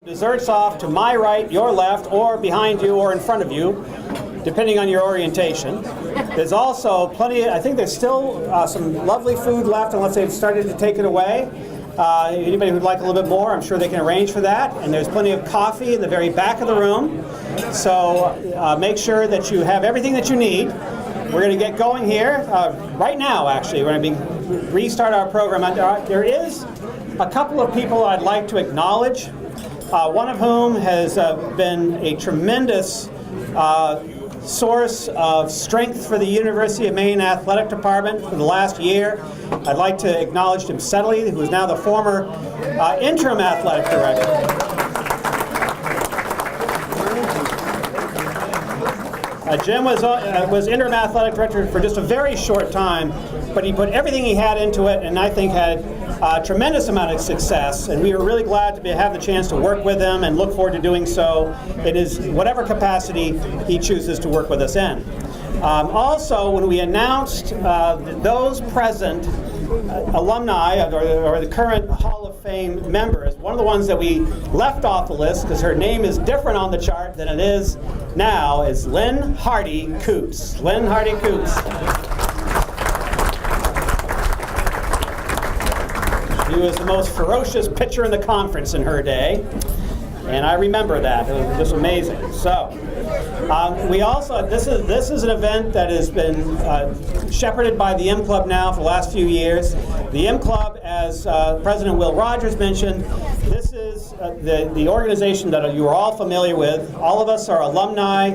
Desserts off to my right, your left, or behind you, or in front of you, depending on your orientation. There's also plenty, I think there's still some lovely food left unless they've started to take it away. Anybody who'd like a little bit more, I'm sure they can arrange for that. And there's plenty of coffee in the very back of the room. So make sure that you have everything that you need. We're going to get going here right now, actually. We're going to restart our program. There is a couple of people I'd like to acknowledge. One of whom has been a tremendous source of strength for the University of Maine Athletic Department for the last year. I'd like to acknowledge Jim Settley, who is now the former interim athletic director. Jim was interim athletic director for just a very short time, but he put everything he had into it, and I think had a tremendous amount of success. And we were really glad to have the chance to work with him, and look forward to doing so in his whatever capacity he chooses to work with us in. Also, when we announced those present alumni or the current Hall of Fame members, one of the ones that we left off the list because her name is different on the chart than it is now is Lynn Hardy Coots. Lynn Hardy Coots. She was the most ferocious pitcher in the conference in her day, and I remember that. It was just amazing. So, we also, this is an event that has been shepherded by the M Club now for the last few years. The M Club, as President Will Rogers mentioned, this is the organization that you are all familiar with. All of us are alumni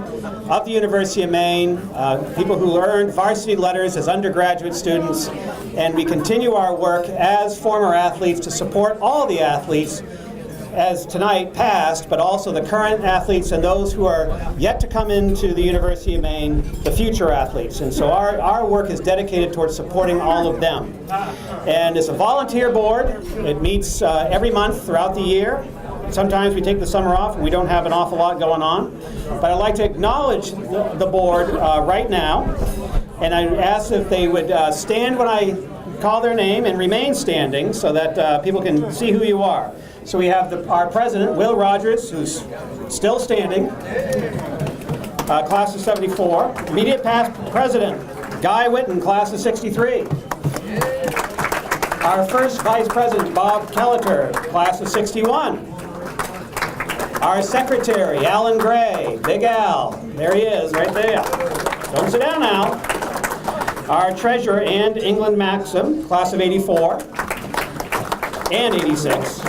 of the University of Maine, people who earned varsity letters as undergraduate students, and we continue our work as former athletes to support all the athletes, as tonight past, but also the current athletes and those who are yet to come into the University of Maine, the future athletes. And so our work is dedicated towards supporting all of them. And it's a volunteer board. It meets every month throughout the year. Sometimes we take the summer off and we don't have an awful lot going on. But I'd like to acknowledge the board right now. And I ask if they would stand when I call their name and remain standing so that people can see who you are. So we have our president, Will Rogers, who's still standing, class of 74. Immediate past president, Guy Whitten, class of 63. Our first vice president, Bob Kelleter, class of 61. Our secretary, Alan Gray, Big Al. There he is, right there. Don't sit down now. Our treasurer, Ann England Maxim, class of 84 and 86.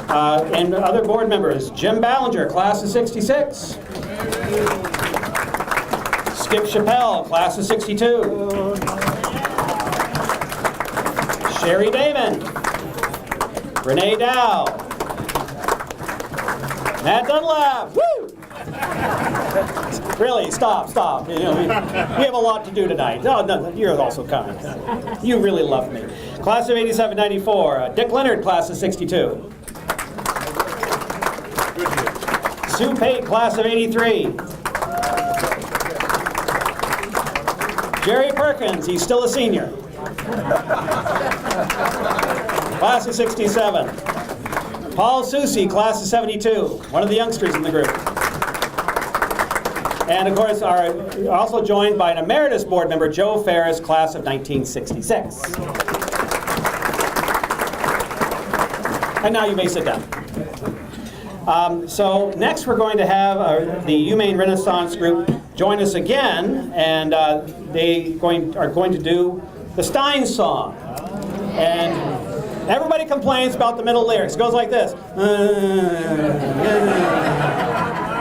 And other board members, Jim Ballinger, class of 66. Skip Chappelle, class of 62. Sherry Damon. Renee Dow. Matt Dunlap. Woo! Really, stop. You know, we have a lot to do tonight. Oh, no, you're also coming. You really love me. Class of 87-94. Dick Leonard, class of 62. Sue Pate, class of 83. Jerry Perkins, he's still a senior. Class of 67. Paul Soucy, class of 72, one of the youngsters in the group. And of course, are also joined by an emeritus board member, Joe Ferris, class of 1966. And now you may sit down. So next we're going to have the UMaine Renaissance group join us again, and they are going to do the Stein song. And everybody complains about the middle lyrics. It goes like this.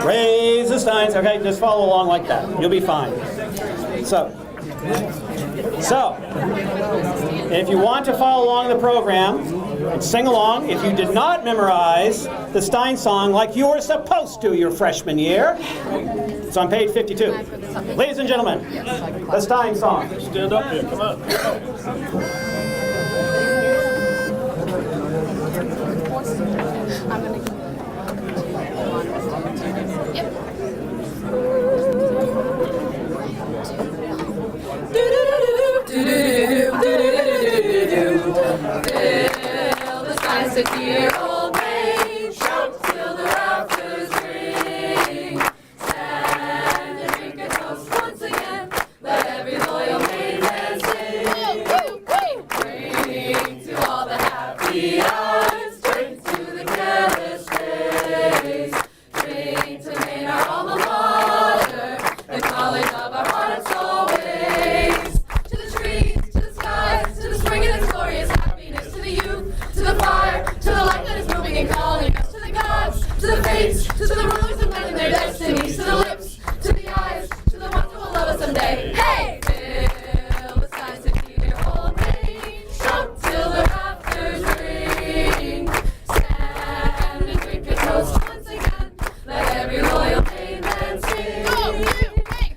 Raise the Steins. Okay, just follow along like that. You'll be fine. So, if you want to follow along the program and sing along, if you did not memorize the Stein song like you were supposed to your freshman year, it's on page 52. Ladies and gentlemen, the Stein song. Stand up here, come on. Fill the 6-year-old Maine, shout till the happy hours. Drink to the careless days. Drink to Maine, our alma mater, the college of our hearts always. To the trees, to the skies, to the spring and its glorious happiness, to the youth, to the fire, to the light that is moving and calling us, to the gods, to the fates, to the rulers of men and their destinies, to the lips, to the eyes, to the ones who will love us someday. Hey! Fill the skies to keep your whole day. Shout till the rafters ring. Stand and drink a toast once again. Let every loyal Mainland sing. Drink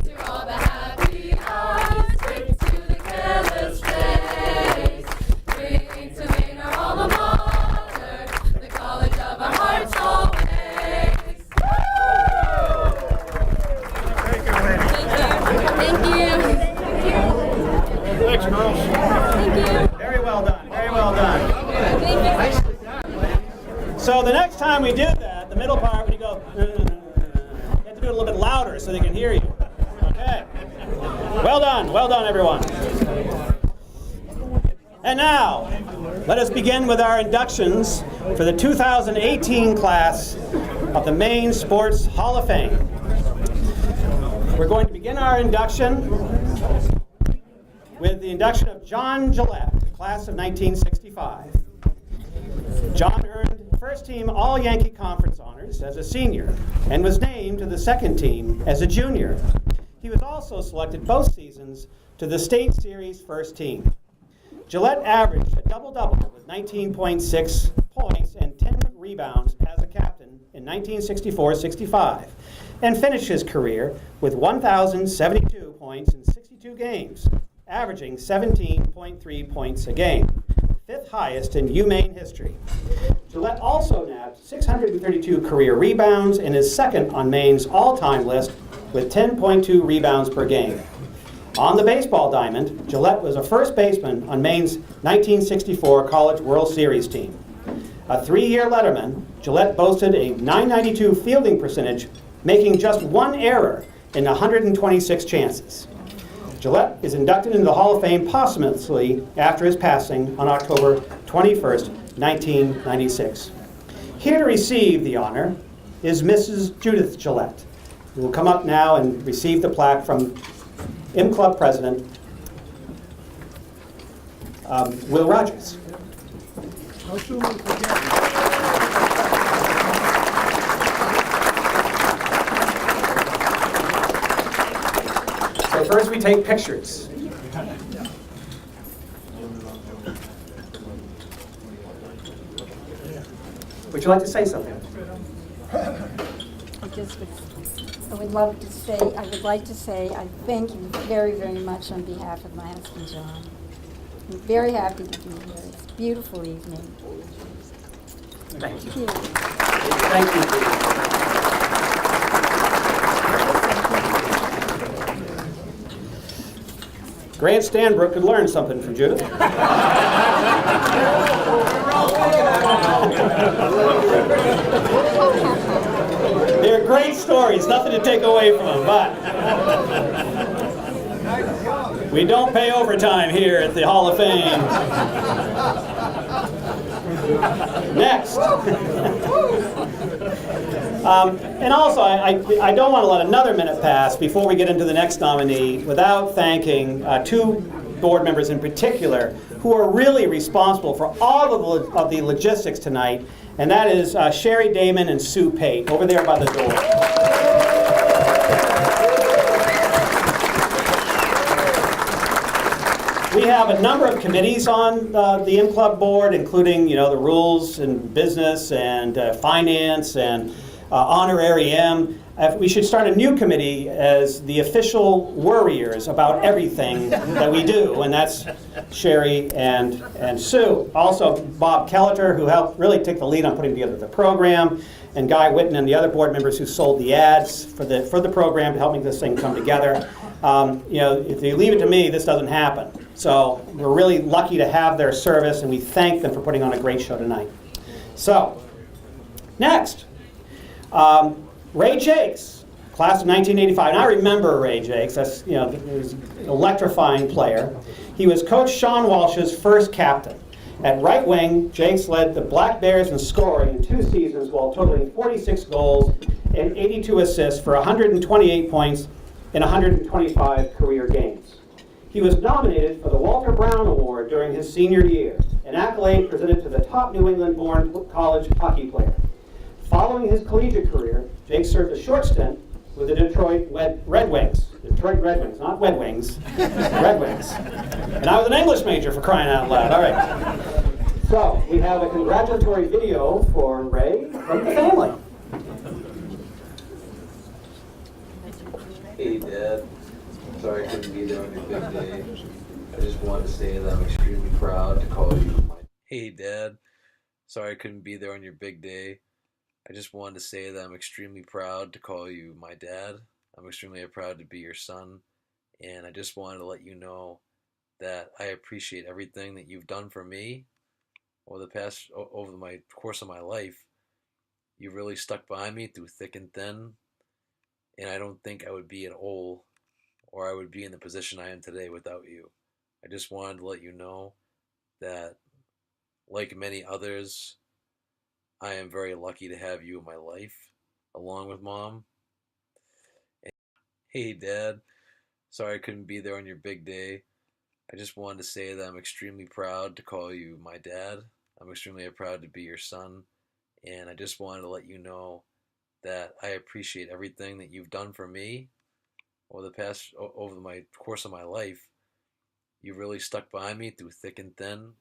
to all the happy hours. Drink to the careless days. Drink to Maine, our alma mater, the college of our hearts always. Thank you. Thanks, girls. Thank you. Very well done. Very well done. So the next time we do that, the middle part, when you go, you have to do it a little bit louder so they can hear you. Okay. Well done, everyone. And now, let us begin with our inductions for the 2018 class of the Maine Sports Hall of Fame. We're going to begin our induction with the induction of John Gillette, class of 1965. John earned first-team All-Yankee Conference honors as a senior and was named to the second team as a junior. He was also selected both seasons to the State Series first team. Gillette averaged a double-double with 19.6 points and 10 rebounds as a captain in 1964-65 and finished his career with 1,072 points in 62 games, averaging 17.3 points a game, fifth highest in UMaine history. Gillette also nabbed 632 career rebounds and is second on Maine's all-time list with 10.2 rebounds per game. On the baseball diamond, Gillette was a first baseman on Maine's 1964 College World Series team. A three-year letterman, Gillette boasted a .992 fielding percentage, making just one error in 126 chances. Gillette is inducted into the Hall of Fame posthumously after his passing on October 21st, 1996. Here to receive the honor is Mrs. Judith Gillette, who will come up now and receive the plaque from M Club President Will Rogers. How soon will we forget? So first we take pictures. Would you like to say something? I would like to say I thank you very, very much on behalf of my husband, John. I'm very happy to be here. It's a beautiful evening. Thank you. Thank you. Thank you. Grant Stanbrook could learn something from Judith. They're great stories, nothing to take away from them, but we don't pay overtime here at the Hall of Fame. Next. And also, I don't want to let another minute pass before we get into the next nominee without thanking two board members in particular who are really responsible for all of the logistics tonight, and that is Sherry Damon and Sue Pate over there by the door. We have a number of committees on the M Club board, including, the rules and business and finance and honorary M. We should start a new committee as the official worriers about everything that we do, and that's Sherry and Sue. Also, Bob Kelleter, who helped really take the lead on putting together the program, and Guy Whitten and the other board members who sold the ads for the program to help make this thing come together. If you leave it to me, this doesn't happen. So we're really lucky to have their service, and we thank them for putting on a great show tonight. So, next. Ray Jacques, class of 1985. And I remember Ray Jacques. He was an electrifying player. He was Coach Sean Walsh's first captain. At right wing, Jacques led the Black Bears in scoring in 2 seasons while totaling 46 goals and 82 assists for 128 points in 125 career games. He was nominated for the Walter Brown Award during his senior year, an accolade presented to the top New England-born college hockey player. Following his collegiate career, Jake served a short stint with the Detroit Red Wings. Detroit Red Wings, not Wed Wings, Red Wings. And I was an English major, for crying out loud. All right. So we have a congratulatory video for Ray from the family. Hey Dad, sorry I couldn't be there on your big day. I just wanted to say that I'm extremely proud to call you my... Hey Dad, sorry I couldn't be there on your big day. I just wanted to say that I'm extremely proud to call you my dad. I'm extremely proud to be your son, and I just wanted to let you know that I appreciate everything that you've done for me over the course of my life. You really stuck by me through thick and thin, and I don't think I would be at all, or I would be in the position I am today without you. I just wanted to let you know that, like many others, I am very lucky to have you in my life, along with Mom. And, hey Dad, sorry I couldn't be there on your big day. I just wanted to say that I'm extremely proud to call you my dad. I'm extremely proud to be your son, and I just wanted to let you know that I appreciate everything that you've done for me over the course of my life. You really stuck by me through thick and thin.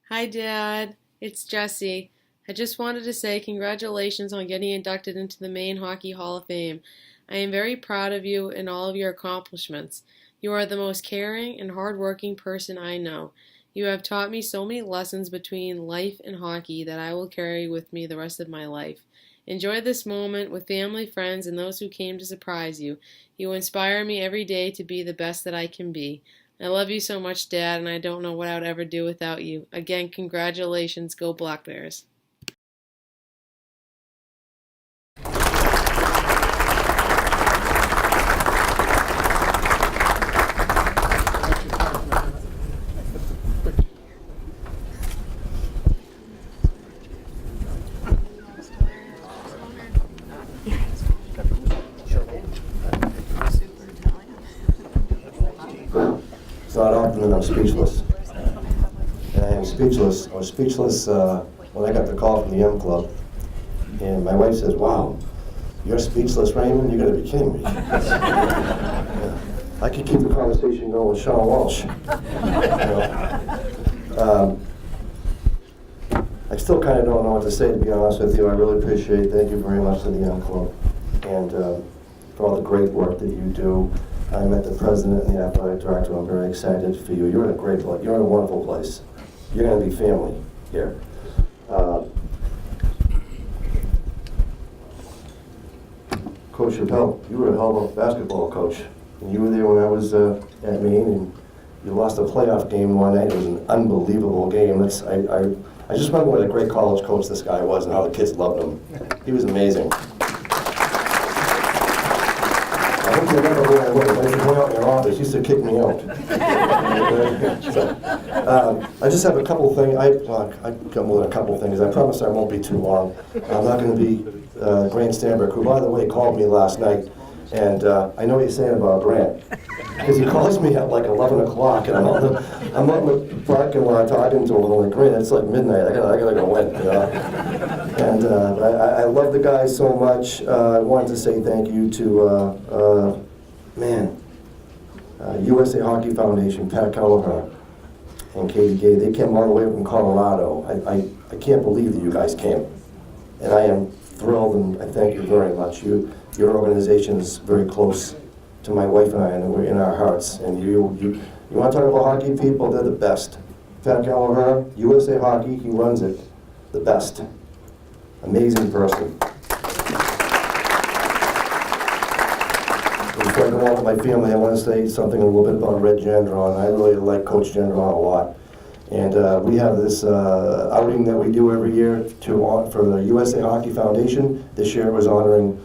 Hi Dad, it's Jessie. I just wanted to say congratulations on getting inducted into the Maine Hockey Hall of Fame. I am very proud of you and all of your accomplishments. You are the most caring and hardworking person I know. You have taught me so many lessons between life and hockey that I will carry with me the rest of my life. Enjoy this moment with family, friends, and those who came to surprise you. You inspire me every day to be the best that I can be. I love you so much, Dad, and I don't know what I would ever do without you. Again, congratulations. Go Black Bears. It's not often that I'm speechless. And I am speechless. I was speechless when I got the call from the M Club. And my wife says, "Wow, you're speechless, Raymond? You gotta be kidding me." Yeah. I could keep the conversation going with Sean Walsh. I still kind of don't know what to say, to be honest with you. I really appreciate it. Thank you very much to the M Club. And for all the great work that you do. I met the president and the athletic director. I'm very excited for you. You're in a great place. You're in a wonderful place. You're going to be family here. Coach Chappelle, you were a hell of a basketball coach. And you were there when I was at Maine, and you lost a playoff game one night. It was an unbelievable game. I just remember what a great college coach this guy was and how the kids loved him. He was amazing. I don't remember who I was. I used to go out in your office. You used to kick me out. So, I just have a couple of things. I got more than a couple of things. I promise I won't be too long. I'm not going to be Grant Stanberg, who, by the way, called me last night. And I know what you're saying about Grant. Because he calls me at like 11 o'clock, and I'm out in the parking lot talking to him. I'm like, Grant, it's like midnight. I gotta go in, you know? And I love the guy so much. I wanted to say thank you to, USA Hockey Foundation, Pat Kelleher, and Katie Gay. They came all the way from Colorado. I can't believe that you guys came. And I am thrilled, and I thank you very much. Your organization is very close to my wife and I, and we're in our hearts. And you want to talk about hockey people? They're the best. Pat Kelleher, USA Hockey, he runs it. The best. Amazing person. Before I go on with my family, I want to say something a little bit about Red Gendron. I really like Coach Gendron a lot. And we have this outing that we do every year for the USA Hockey Foundation. This year it was honoring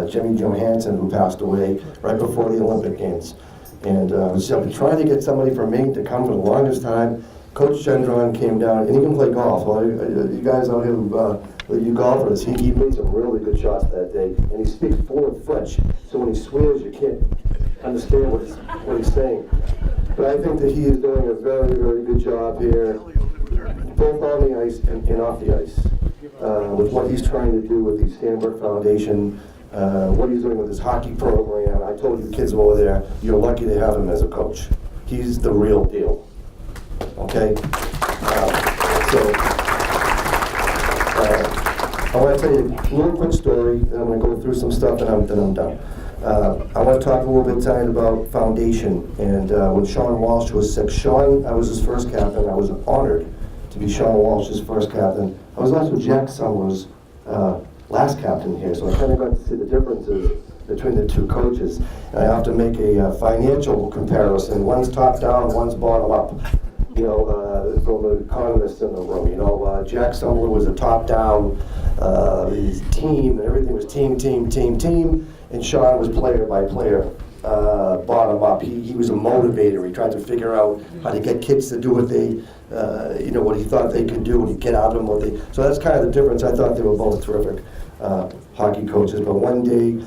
Jimmy Johansson, who passed away right before the Olympic Games. And so I've been trying to get somebody from Maine to come for the longest time. Coach Gendron came down, and he can play golf. Well, you guys out here, you golfers, he made some really good shots that day, and he speaks fluent French, so when he swears, you can't understand what he's saying. But I think that he is doing a very, very good job here, both on the ice and off the ice, with what he's trying to do with the Stanberg Foundation, what he's doing with his hockey program. I told you kids over there, you're lucky to have him as a coach. He's the real deal. Okay? I want to tell you a little quick story, and I'm going to go through some stuff, and then I'm done. I want to talk a little bit tonight about foundation, and when Sean Walsh was sick, I was his first captain. I was honored to be Sean Walsh's first captain. I was also Jacques Summer's last captain here, so I kind of got to see the differences between the two coaches. And I have to make a financial comparison. One's top down, one's bottom up. You know, from the economists in the room. You know, Jacques Summer was a top down, his team, and everything was team, and Sean was player by player, bottom up. He was a motivator. He tried to figure out how to get kids to do what they, what he thought they could do, and he'd get out of them so that's kind of the difference. I thought they were both terrific hockey coaches, but one day,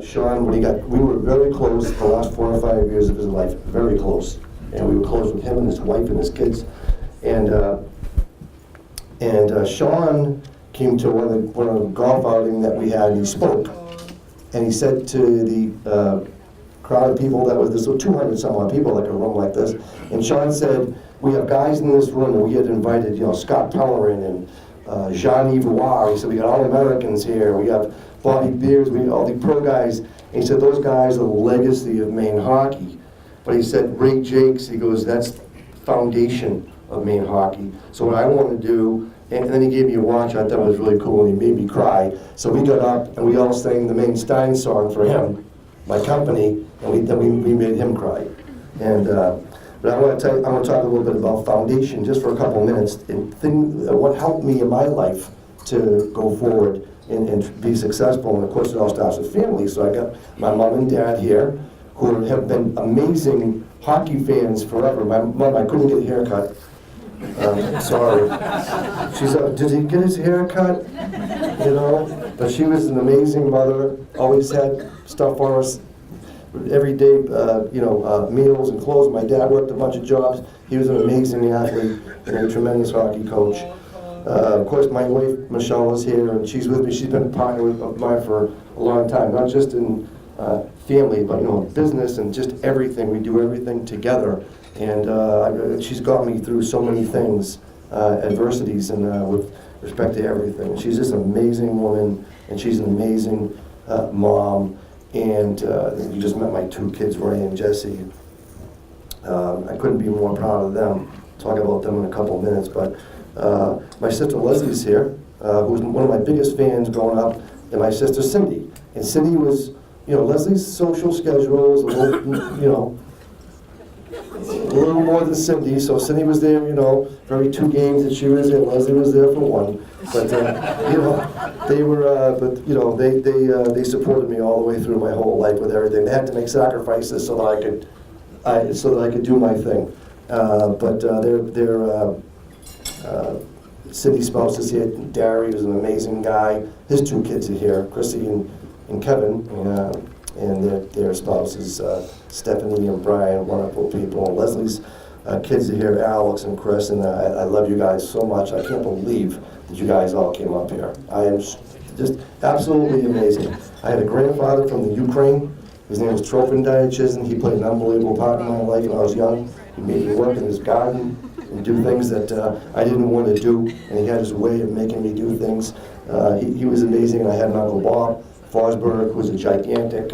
Sean, we were very close the last 4 or 5 years of his life, very close. And we were close with him and his wife and his kids. And Sean came to one of the golf outing that we had, and he spoke. And he said to the crowd of people there was 200 some odd people, like a room like this. And Sean said, we have guys in this room, and we had invited, Scott Pellerin and Jean-Yves Roy. He said, we got all Americans here. We have Bobby Beers, all the pro guys. And he said, those guys are the legacy of Maine hockey. But he said, Ray Jacques, he goes, that's foundation of Maine hockey. So what I want to do, and then he gave me a watch, I thought it was really cool, and he made me cry. So we got up, and we all sang the Maine Stein song for him, my company, and then we made him cry. And but I want to talk a little bit about foundation, just for a couple minutes, and what helped me in my life to go forward and be successful. And of course, it all starts with family. So I got my mom and dad here, who have been amazing hockey fans forever. My mom, I couldn't get a haircut. Sorry. She's did he get his haircut? But she was an amazing mother, always had stuff for us every day, meals and clothes. My dad worked a bunch of jobs. He was an amazing athlete and a tremendous hockey coach. Of course, my wife, Michelle, is here, and she's with me. She's been a partner of mine for a long time, not just in family, but business and just everything. We do everything together, and she's got me through so many things, adversities, and with respect to everything. She's just an amazing woman, and she's an amazing mom. And you just met my 2 kids, Ray and Jesse. I couldn't be more proud of them. Talk about them in a couple of minutes, but my sister Leslie's here, who was one of my biggest fans growing up, and my sister Cindy. And Cindy was, Leslie's social schedule is a little more than Cindy. So Cindy was there, for every 2 games that she was there. Leslie was there for 1. But they were, they supported me all the way through my whole life with everything. They had to make sacrifices so that I could do my thing. Cindy's spouse is here. Darry was an amazing guy. His 2 kids are here, Chrissy and Kevin, and their spouses, Stephanie and Brian, wonderful people. And Leslie's kids are here, Alex and Chris, and I love you guys so much. I can't believe that you guys all came up here. I am just absolutely amazing. I had a grandfather from the Ukraine. His name was Trofim Diachizin. He played an unbelievable part in my life when I was young. He made me work in his garden and do things that I didn't want to do, and he had his way of making me do things. He was amazing, and I had an Uncle Bob Forsberg, who was a gigantic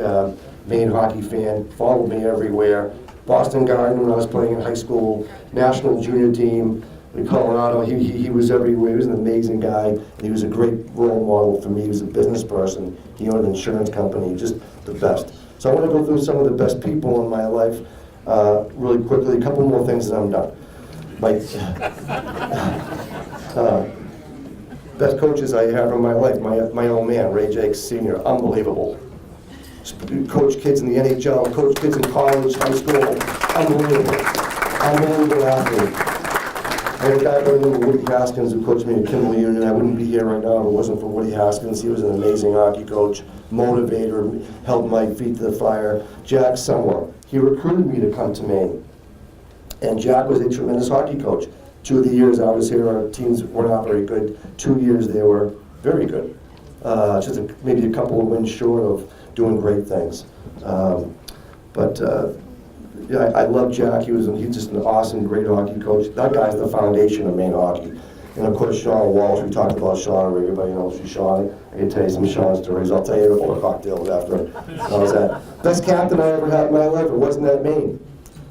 Maine hockey fan, followed me everywhere. Boston Garden when I was playing in high school, national junior team in Colorado. He was everywhere. He was an amazing guy, and he was a great role model for me. He was a business person. He owned an insurance company, just the best. So I want to go through some of the best people in my life really quickly. A couple more things, and I'm done. My best coaches I have in my life, my old man, Ray Jacques Sr., unbelievable. Coach kids in the NHL, coach kids in college, high school, unbelievable. Unbelievable athlete. I had a guy by the name of Woody Haskins who coached me at Kimberly Union. I wouldn't be here right now if it wasn't for Woody Haskins. He was an amazing hockey coach, motivator, held my feet to the fire. Jacques Somewhere. He recruited me to come to Maine. And Jacques was a tremendous hockey coach. 2 of the years I was here, our teams were not very good. 2 years they were very good. Maybe a couple of wins short of doing great things. Yeah, I love Jacques. He's just an awesome, great hockey coach. That guy's the foundation of Maine hockey. And of course, Sean Walsh. We talked about Sean. Everybody knows Sean. I can tell you some Sean stories. I'll tell you about cocktails after. How was that? Best captain I ever had in my life. It wasn't that Maine.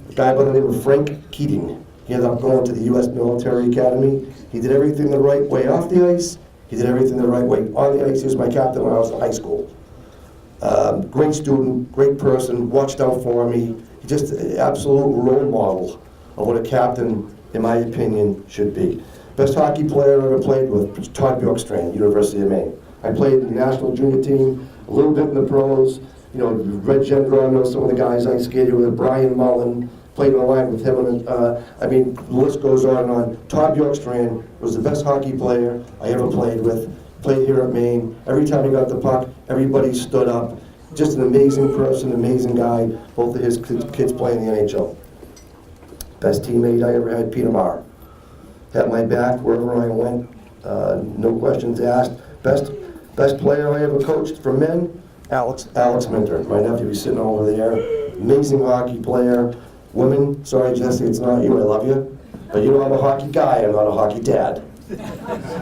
A guy by the name of Frank Keating. He ended up going to the U.S. Military Academy. He did everything the right way off the ice. He did everything the right way on the ice. He was my captain when I was in high school. Great student, great person, watched out for me. Just an absolute role model of what a captain, in my opinion, should be. Best hockey player I ever played with, Todd Bjorkstrand, University of Maine. I played in the national junior team, a little bit in the pros. You know, Red Gendron, know some of the guys I skated with, Brian Mullen, played on the line with him. And, the list goes on and on. Todd Bjorkstrand was the best hockey player I ever played with. Played here at Maine. Every time he got the puck, everybody stood up. Just an amazing person, amazing guy. Both of his kids play in the NHL. Best teammate I ever had, Peter Maher. Had my back wherever I went, no questions asked. Best player I ever coached for men, Alex Minter. My nephew is sitting over there. Amazing hockey player. Women, sorry Jesse, it's not you, I love you. But you know I'm a hockey guy, I'm not a hockey dad.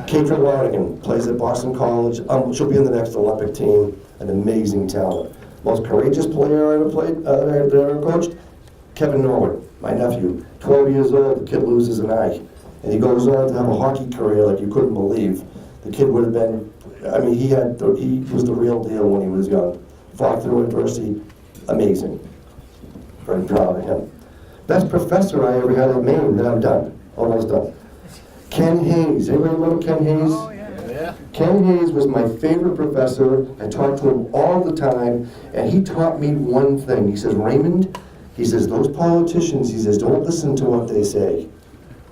Katrin Lonigan plays at Boston College. She'll be in the next Olympic team. An amazing talent. Most courageous player I ever played, I ever coached, Kevin Norwood, my nephew. 12 years old, the kid loses an eye. And he goes on to have a hockey career like you couldn't believe. The kid would have been, he was the real deal when he was young. Fought through adversity, amazing. Very proud of him. Best professor I ever had at Maine, then I'm done, almost done. Ken Hayes, anybody remember Ken Hayes? Oh, yeah. Ken Hayes was my favorite professor. I talked to him all the time, and he taught me one thing. He says, Raymond, he says, those politicians, he says, don't listen to what they say.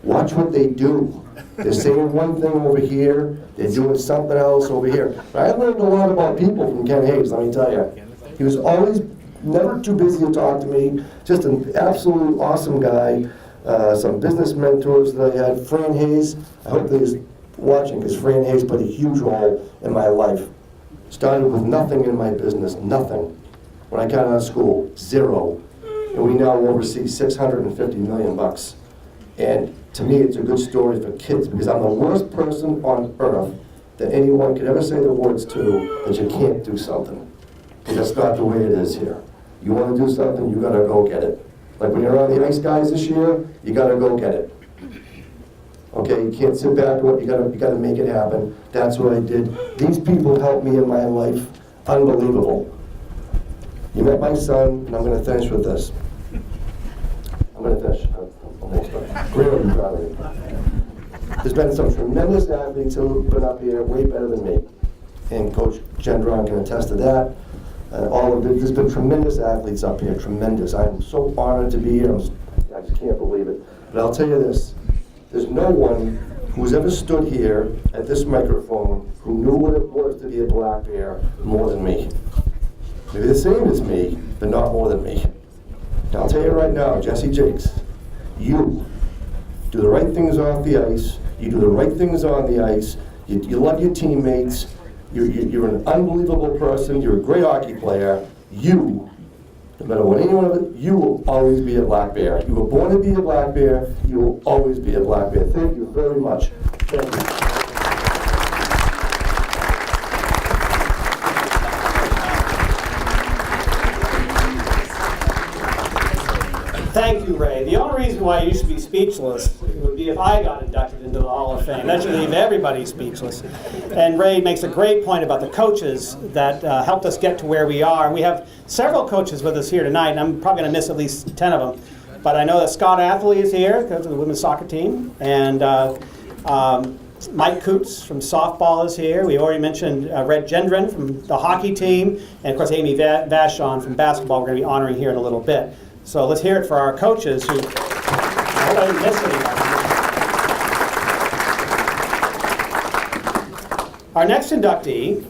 Watch what they do. They're saying one thing over here, they're doing something else over here. But I learned a lot about people from Ken Hayes, let me tell you. He was always never too busy to talk to me, just an absolute awesome guy. Some business mentors that I had. Fran Hayes, I hope that he's watching, because Fran Hayes played a huge role in my life. Started with nothing in my business, nothing. When I got out of school, zero. And we now oversee $650 million. And to me, it's a good story for kids, because I'm the worst person on earth that anyone could ever say the words to that you can't do something. Because that's not the way it is here. You want to do something, you gotta go get it. Like when you're on the ice, guys, this year, you gotta go get it. Okay, you can't sit back, you gotta make it happen. That's what I did. These people helped me in my life. Unbelievable. You met my son, and I'm gonna finish with this. I'm gonna finish. I'm almost done. Really proud of you. There's been some tremendous athletes who've been up here way better than me. And Coach Gendron can attest to that. There's been tremendous athletes up here, tremendous. I'm so honored to be here. I just can't believe it. But I'll tell you this, there's no one who's ever stood here at this microphone who knew what it was to be a black bear more than me. Maybe the same as me, but not more than me. And I'll tell you right now, Jesse Jacques, you do the right things off the ice, you do the right things on the ice, you love your teammates, you're an unbelievable person. You're a great hockey player. No matter what anyone of it, you will always be a black bear. You were born to be a black bear. You will always be a black bear. Thank you very much. Thank you. Thank you, Ray. The only reason why you should be speechless would be if I got inducted into the Hall of Fame. That should leave everybody speechless. And Ray makes a great point about the coaches that helped us get to where we are. And we have several coaches with us here tonight, and I'm probably going to miss at least 10 of them. But I know that Scott Athley is here, coach of the women's soccer team, and Mike Coots from softball is here. We already mentioned Red Gendron from the hockey team, and of course Amy Vachon from basketball we're going to be honoring here in a little bit. So let's hear it for our coaches who, I hope I didn't miss anybody. Our next inductee,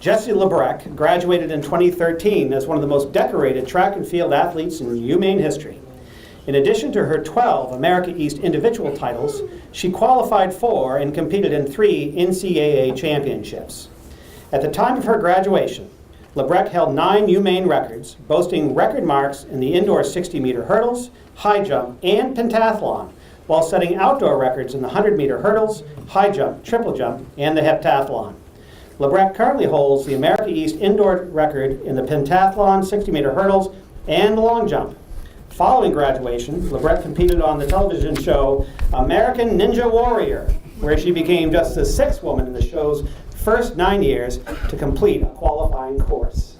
Jessie Labreck, graduated in 2013 as one of the most decorated track and field athletes in UMaine history. In addition to her 12 America East individual titles, she qualified for and competed in 3 NCAA championships. At the time of her graduation, Labreck held 9 UMaine records, boasting record marks in the indoor 60-meter hurdles, high jump, and pentathlon, while setting outdoor records in the 100-meter hurdles, high jump, triple jump, and the heptathlon. Labreck currently holds the America East indoor record in the pentathlon, 60-meter hurdles, and the long jump. Following graduation, Labreck competed on the television show American Ninja Warrior, where she became just the 6th woman in the show's first 9 years to complete a qualifying course.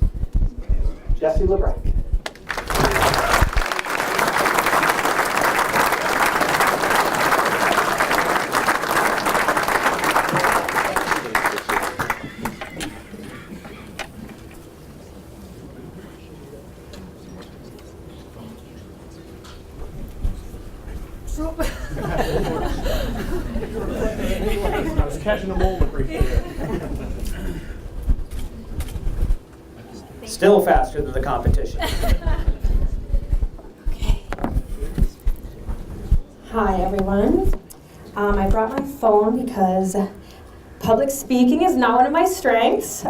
Jessie Labreck. I was catching a moment right there. Still faster than the competition. Okay. Hi, everyone. I brought my phone because public speaking is not one of my strengths.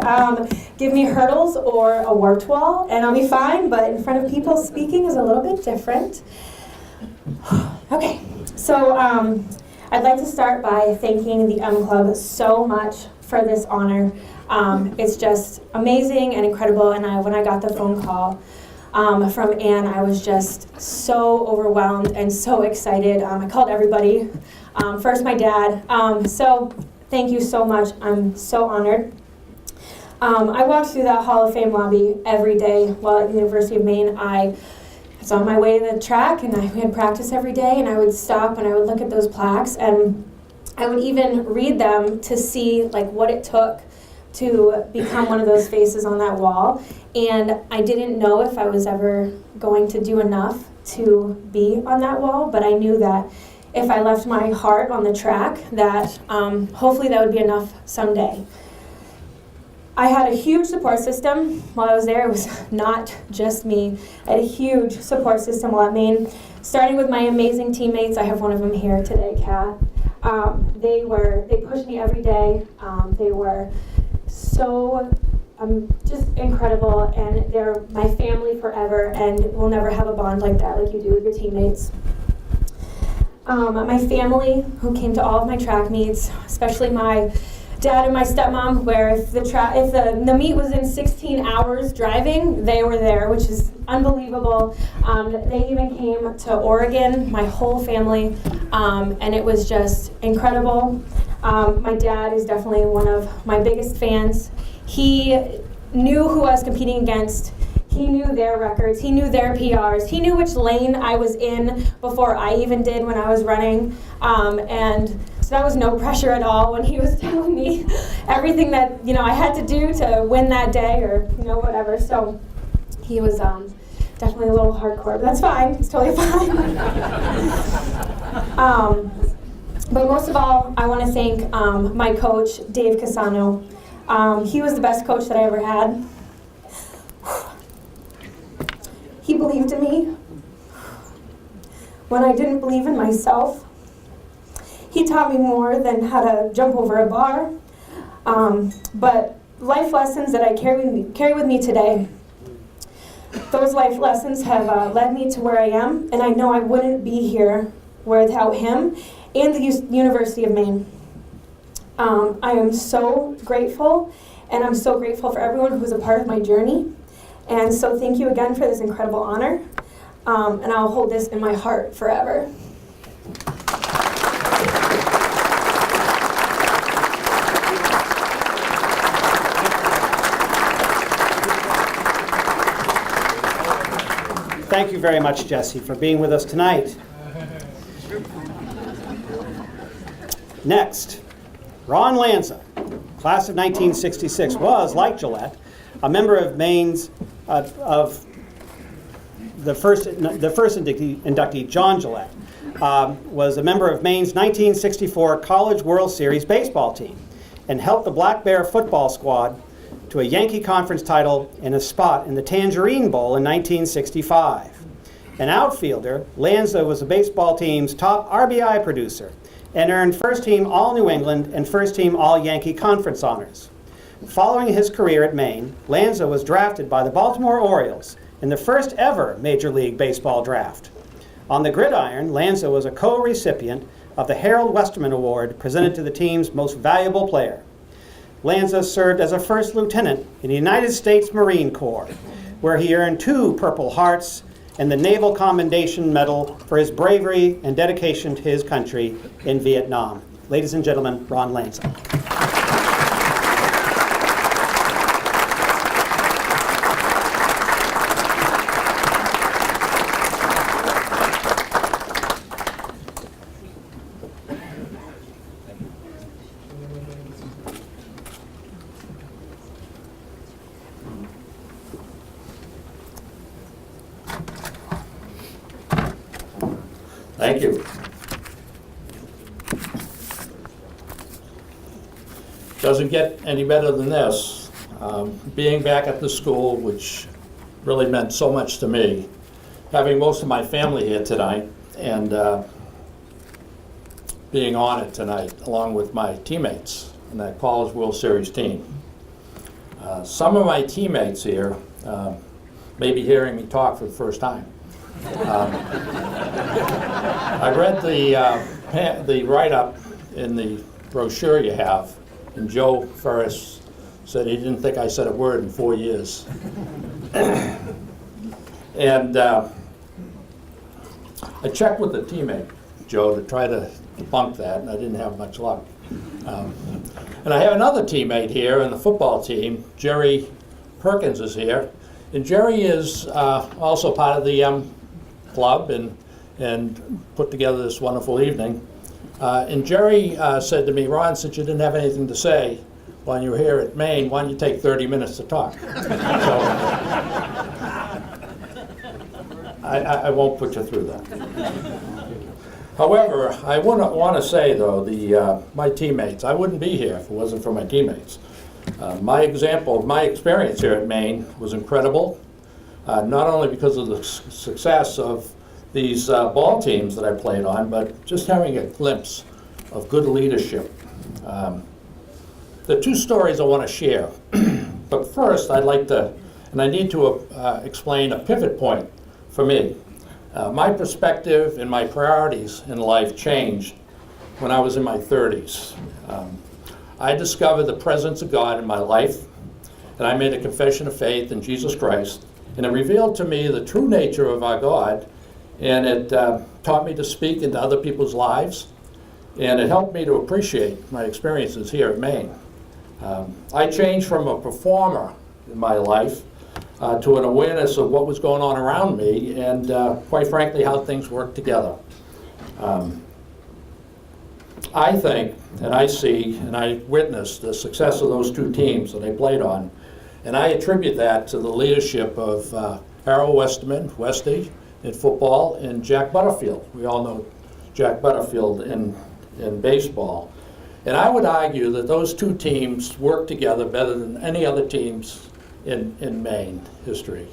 Give me hurdles or a warped wall, and I'll be fine, but in front of people, speaking is a little bit different. Okay, so I'd like to start by thanking the Club so much for this honor. It's just amazing and incredible, and when I got the phone call from Anne, I was just so overwhelmed and so excited. I called everybody, first my dad, so thank you so much. I'm so honored. I walked through that Hall of Fame lobby every day while at the University of Maine. I was on my way to the track, and I had practice every day, and I would stop and I would look at those plaques, and I would even read them to see like what it took to become one of those faces on that wall. And I didn't know if I was ever going to do enough to be on that wall, but I knew that if I left my heart on the track, that hopefully that would be enough someday. I had a huge support system while I was there. It was not just me. I had a huge support system while at Maine, starting with my amazing teammates. I have one of them here today, Kat. They pushed me every day. They were so just incredible, and they're my family forever, and we'll never have a bond like that like you do with your teammates. My family, who came to all of my track meets, especially my dad and my stepmom, where if the meet was in 16 hours driving, they were there, which is unbelievable. They even came to Oregon, my whole family, and it was just incredible. My dad is definitely one of my biggest fans. He knew who I was competing against. He knew their records. He knew their PRs. He knew which lane I was in before I even did when I was running. And so that was no pressure at all when he was telling me everything that I had to do to win that day, or whatever. So he was definitely a little hardcore, but that's fine. It's totally fine. But most of all, I want to thank my coach, Dave Casano. He was the best coach that I ever had. He believed in me when I didn't believe in myself. He taught me more than how to jump over a bar, but life lessons that I carry with me today. Those life lessons have led me to where I am, and I know I wouldn't be here without him and the University of Maine. I am so grateful, and I'm so grateful for everyone who was a part of my journey. And so thank you again for this incredible honor, and I'll hold this in my heart forever. Thank you very much, Jessie, for being with us tonight. Next, Ron Lanza, class of 1966, was, like Gillette, a member of Maine's of the first inductee, John Gillette, was a member of Maine's 1964 College World Series baseball team. and helped the Black Bear football squad to a Yankee Conference title and a spot in the Tangerine Bowl in 1965. An outfielder, Lanza was the baseball team's top RBI producer and earned first-team All-New England and first-team All-Yankee Conference honors. Following his career at Maine, Lanza was drafted by the Baltimore Orioles in the first ever Major League Baseball draft. On the gridiron, Lanza was a co-recipient of the Harold Westerman Award presented to the team's most valuable player. Lanza served as a first lieutenant in the United States Marine Corps, where he earned 2 Purple Hearts and the Naval Commendation Medal for his bravery and dedication to his country in Vietnam. Ladies and gentlemen, Ron Lanza. Thank you. Doesn't get any better than this. Being back at the school, which really meant so much to me, having most of my family here tonight, and being on it tonight, along with my teammates in that College World Series team. Some of my teammates here may be hearing me talk for the first time. I read the write-up in the brochure you have, and Joe Ferris said he didn't think I said a word in 4 years. And I checked with the teammate, Joe, to try to debunk that, and I didn't have much luck. And I have another teammate here in the football team, Jerry Perkins is here, and Jerry is also part of the club and put together this wonderful evening. And Jerry said to me, Ron, since you didn't have anything to say when you were here at Maine, why don't you take 30 minutes to talk? So I won't put you through that. However, I want to say, though, my teammates, I wouldn't be here if it wasn't for my teammates. My experience here at Maine was incredible, not only because of the success of these ball teams that I played on, but just having a glimpse of good leadership. There are 2 stories I want to share. But first, I'd like to, and I need to explain a pivot point for me. My perspective and my priorities in life changed when I was in my 30s. I discovered the presence of God in my life, and I made a confession of faith in Jesus Christ, and it revealed to me the true nature of our God, and it taught me to speak into other people's lives, and it helped me to appreciate my experiences here at Maine. I changed from a performer in my life to an awareness of what was going on around me, and quite frankly, how things work together. I think, and I see, and I witnessed the success of those 2 teams that I played on, and I attribute that to the leadership of Harold Westerman, Westy, in football, and Jack Butterfield. We all know Jack Butterfield in baseball. And I would argue that those 2 teams work together better than any other teams in Maine history.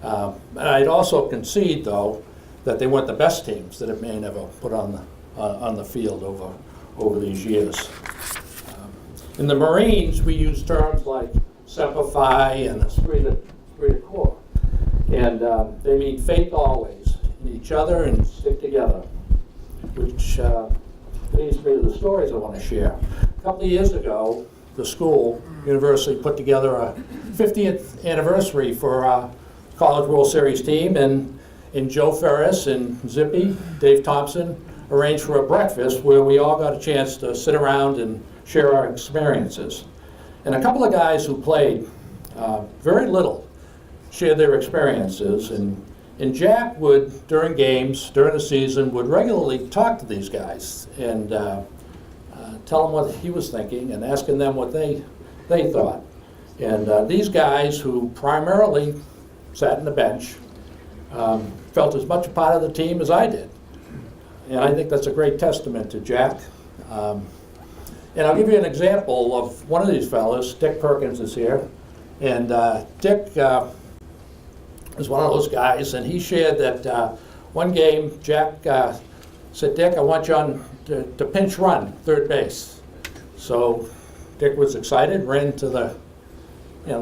And I'd also concede, though, that they weren't the best teams that Maine ever put on the field over these years. In the Marines, we use terms like Semper Fi and Esprit de Corps. And they mean faith always in each other and stick together, which leads me to the stories I want to share. A couple of years ago, the school, university, put together a 50th anniversary for our College World Series team, and Joe Ferris and Zippy, Dave Thompson, arranged for a breakfast where we all got a chance to sit around and share our experiences. And a couple of guys who played very little shared their experiences, and Jack would, during games, during the season, would regularly talk to these guys and tell them what he was thinking and asking them what they thought. And these guys, who primarily sat on the bench, felt as much a part of the team as I did. And I think that's a great testament to Jack. And I'll give you an example of one of these fellas. Dick Perkins is here. And Dick is one of those guys, and he shared that one game, Jack said, Dick, I want you on to pinch run, third base. So Dick was excited, ran to the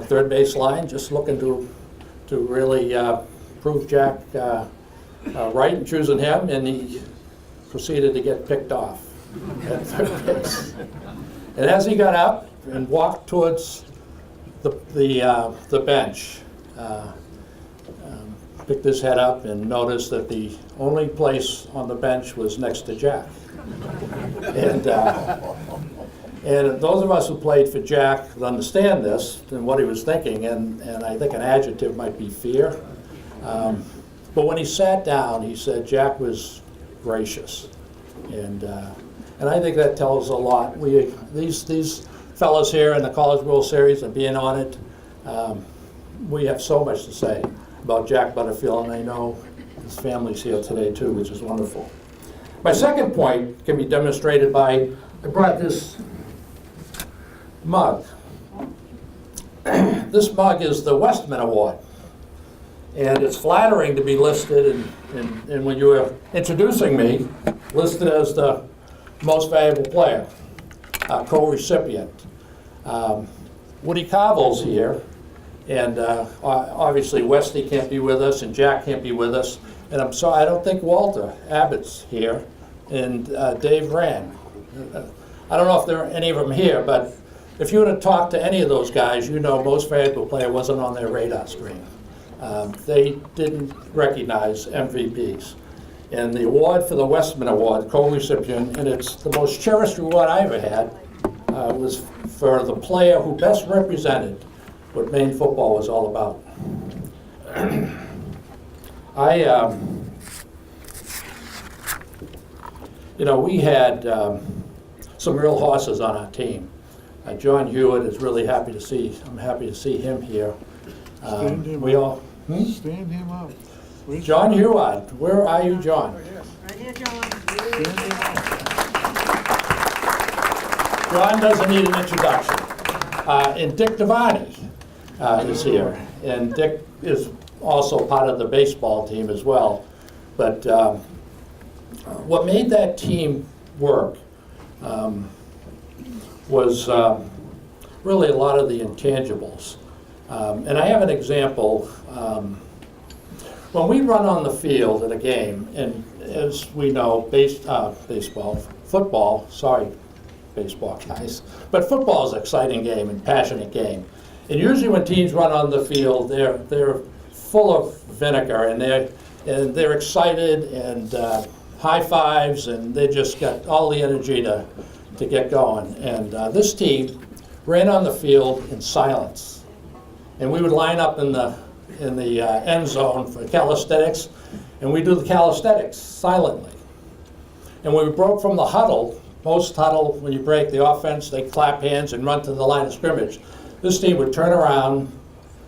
third base line, just looking to really prove Jack right in choosing him, and he proceeded to get picked off at third base. And as he got up and walked towards the bench, picked his head up and noticed that the only place on the bench was next to Jack. And those of us who played for Jack understand this and what he was thinking, and I think an adjective might be fear. But when he sat down, he said Jack was gracious. And I think that tells a lot. These fellas here in the College World Series and being on it, we have so much to say about Jack Butterfield, and I know his family's here today too, which is wonderful. My second point can be demonstrated by, I brought this mug. This mug is the Westman Award, and it's flattering to be listed, and when you were introducing me, listed as the most valuable player, co-recipient. Woody Carville's here, and obviously Westy can't be with us, and Jack can't be with us, and I'm sorry, I don't think Walter Abbott's here, and Dave Rand. I don't know if there are any of them here, but if you were to talk to any of those guys, you know most valuable player wasn't on their radar screen. They didn't recognize MVPs. And the award for the Westman Award, co-recipient, and it's the most cherished award I ever had, was for the player who best represented what Maine football was all about. We had some real horses on our team. John Hewitt is really happy to see. I'm happy to see him here. Stand him we up. all. Stand him up. John Hewitt, where are you, John? Right here, John. Stand him up. John doesn't need an introduction. And Dick Devani is here. And Dick is also part of the baseball team as well. But what made that team work was really a lot of the intangibles. And I have an example. When we run on the field at a game, and as we know, football, baseball guys, but football is an exciting game and passionate game. And usually when teams run on the field, they're full of vinegar, and they're excited, and high fives, and they just got all the energy to get going. And this team ran on the field in silence, and we would line up in the end zone for calisthenics, and we do the calisthenics silently. And when we broke from the huddle, most huddle, when you break the offense, they clap hands and run to the line of scrimmage. This team would turn around,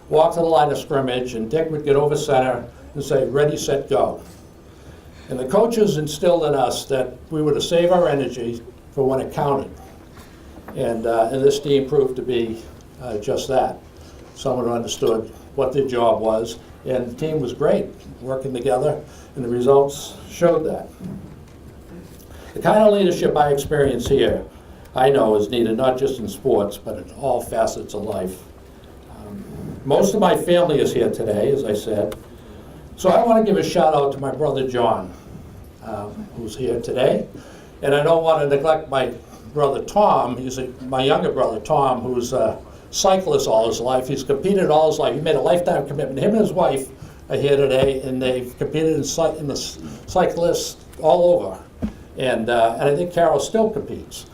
walk to the line of scrimmage, and Dick would get over center and say, ready, set, go. And the coaches instilled in us that we were to save our energy for when it counted. And this team proved to be just that. Someone who understood what their job was, and the team was great, working together, and the results showed that. The kind of leadership I experience here, I know is needed not just in sports, but in all facets of life. Most of my family is here today, as I said, so I want to give a shout out to my brother John, who's here today, and I don't want to neglect my brother Tom. My younger brother Tom, who's a cyclist all his life. He's competed all his life. He made a lifetime commitment. Him and his wife are here today, and they've competed in the cyclists all over. And I think Carol still competes.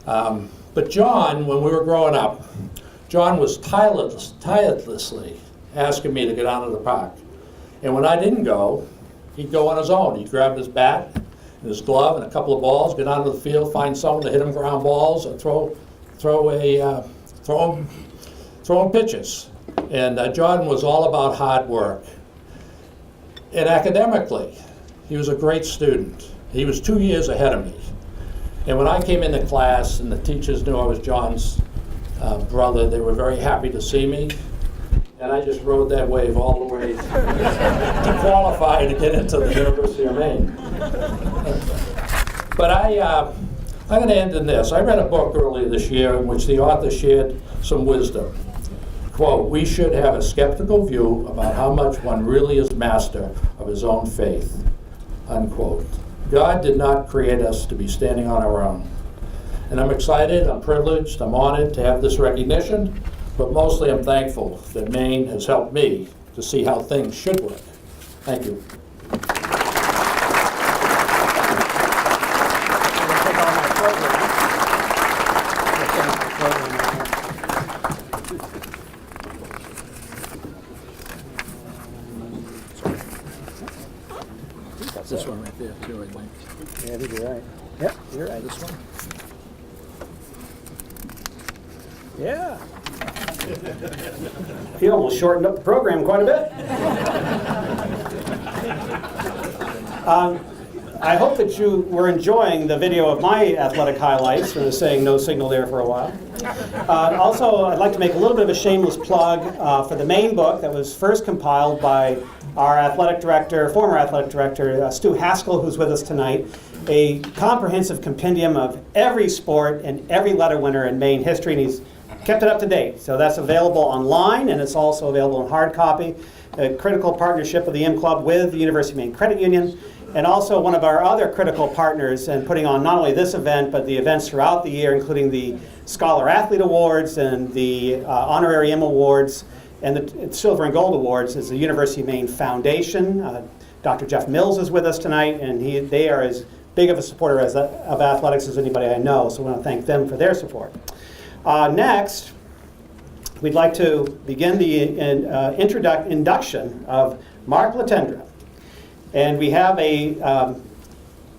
But John, when we were growing up, John was tirelessly asking me to get out of the park. And when I didn't go, he'd go on his own. He'd grab his bat and his glove and a couple of balls, get out of the field, find someone to hit him ground balls, or throw him pitches. And John was all about hard work. And academically, he was a great student. He was 2 years ahead of me. And when I came into class and the teachers knew I was John's brother, they were very happy to see me. And I just rode that wave all the way to qualify to get into the University of Maine. But I'm going to end in this. I read a book earlier this year in which the author shared some wisdom. Quote, "We should have a skeptical view about how much one really is master of his own faith." Unquote. God did not create us to be standing on our own. And I'm excited, I'm privileged, I'm honored to have this recognition, but mostly I'm thankful that Maine has helped me to see how things should work. Thank you. This one right there, too, I think. Yeah, I think you're right. Yep, you're right. This one? Yeah. He almost shortened up the program quite a bit. I hope that you were enjoying the video of my athletic highlights. I was saying no signal there for a while. Also, I'd like to make a little bit of a shameless plug for the Maine book that was first compiled by our athletic director, former athletic director, Stu Haskell, who's with us tonight. A comprehensive compendium of every sport and every letter winner in Maine history, and he's kept it up to date. So that's available online, and it's also available in hard copy. A critical partnership of the M Club with the University of Maine Credit Union, and also one of our other critical partners in putting on not only this event, but the events throughout the year, including the Scholar Athlete Awards and the Honorary M Awards and the Silver and Gold Awards, is the University of Maine Foundation. Dr. Jeff Mills is with us tonight, and they are as big of a supporter of athletics as anybody I know, so I want to thank them for their support. Next, we'd like to begin the induction of Mark Latendra. And we have a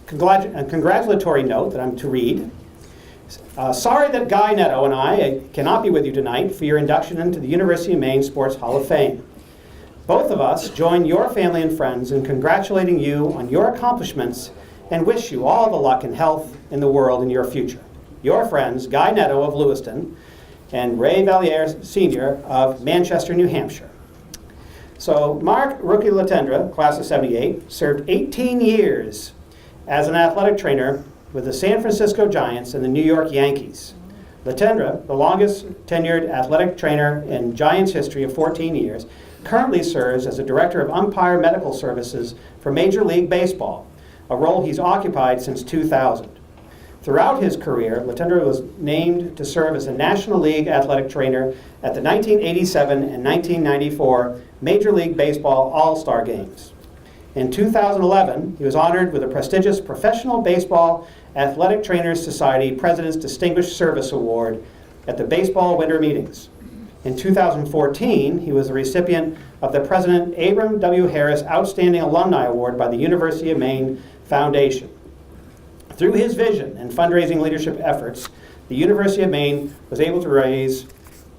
congratulatory note that I'm to read. Sorry that Guy Netto and I cannot be with you tonight for your induction into the University of Maine Sports Hall of Fame. Both of us join your family and friends in congratulating you on your accomplishments and wish you all the luck and health in the world in your future. Your friends, Guy Netto of Lewiston and Ray Valliere Sr. of Manchester, New Hampshire. So Mark Rookie Latendra, class of 78, served 18 years as an athletic trainer with the San Francisco Giants and the New York Yankees. Latendra, the longest tenured athletic trainer in Giants history of 14 years, currently serves as a director of umpire medical services for Major League Baseball, a role he's occupied since 2000. Throughout his career, Latendra was named to serve as a National League athletic trainer at the 1987 and 1994 Major League Baseball All-Star Games. In 2011, he was honored with a prestigious Professional Baseball Athletic Trainers Society President's Distinguished Service Award at the Baseball Winter Meetings. In 2014, he was the recipient of the President Abram W. Harris Outstanding Alumni Award by the University of Maine Foundation. Through his vision and fundraising leadership efforts, the University of Maine was able to raise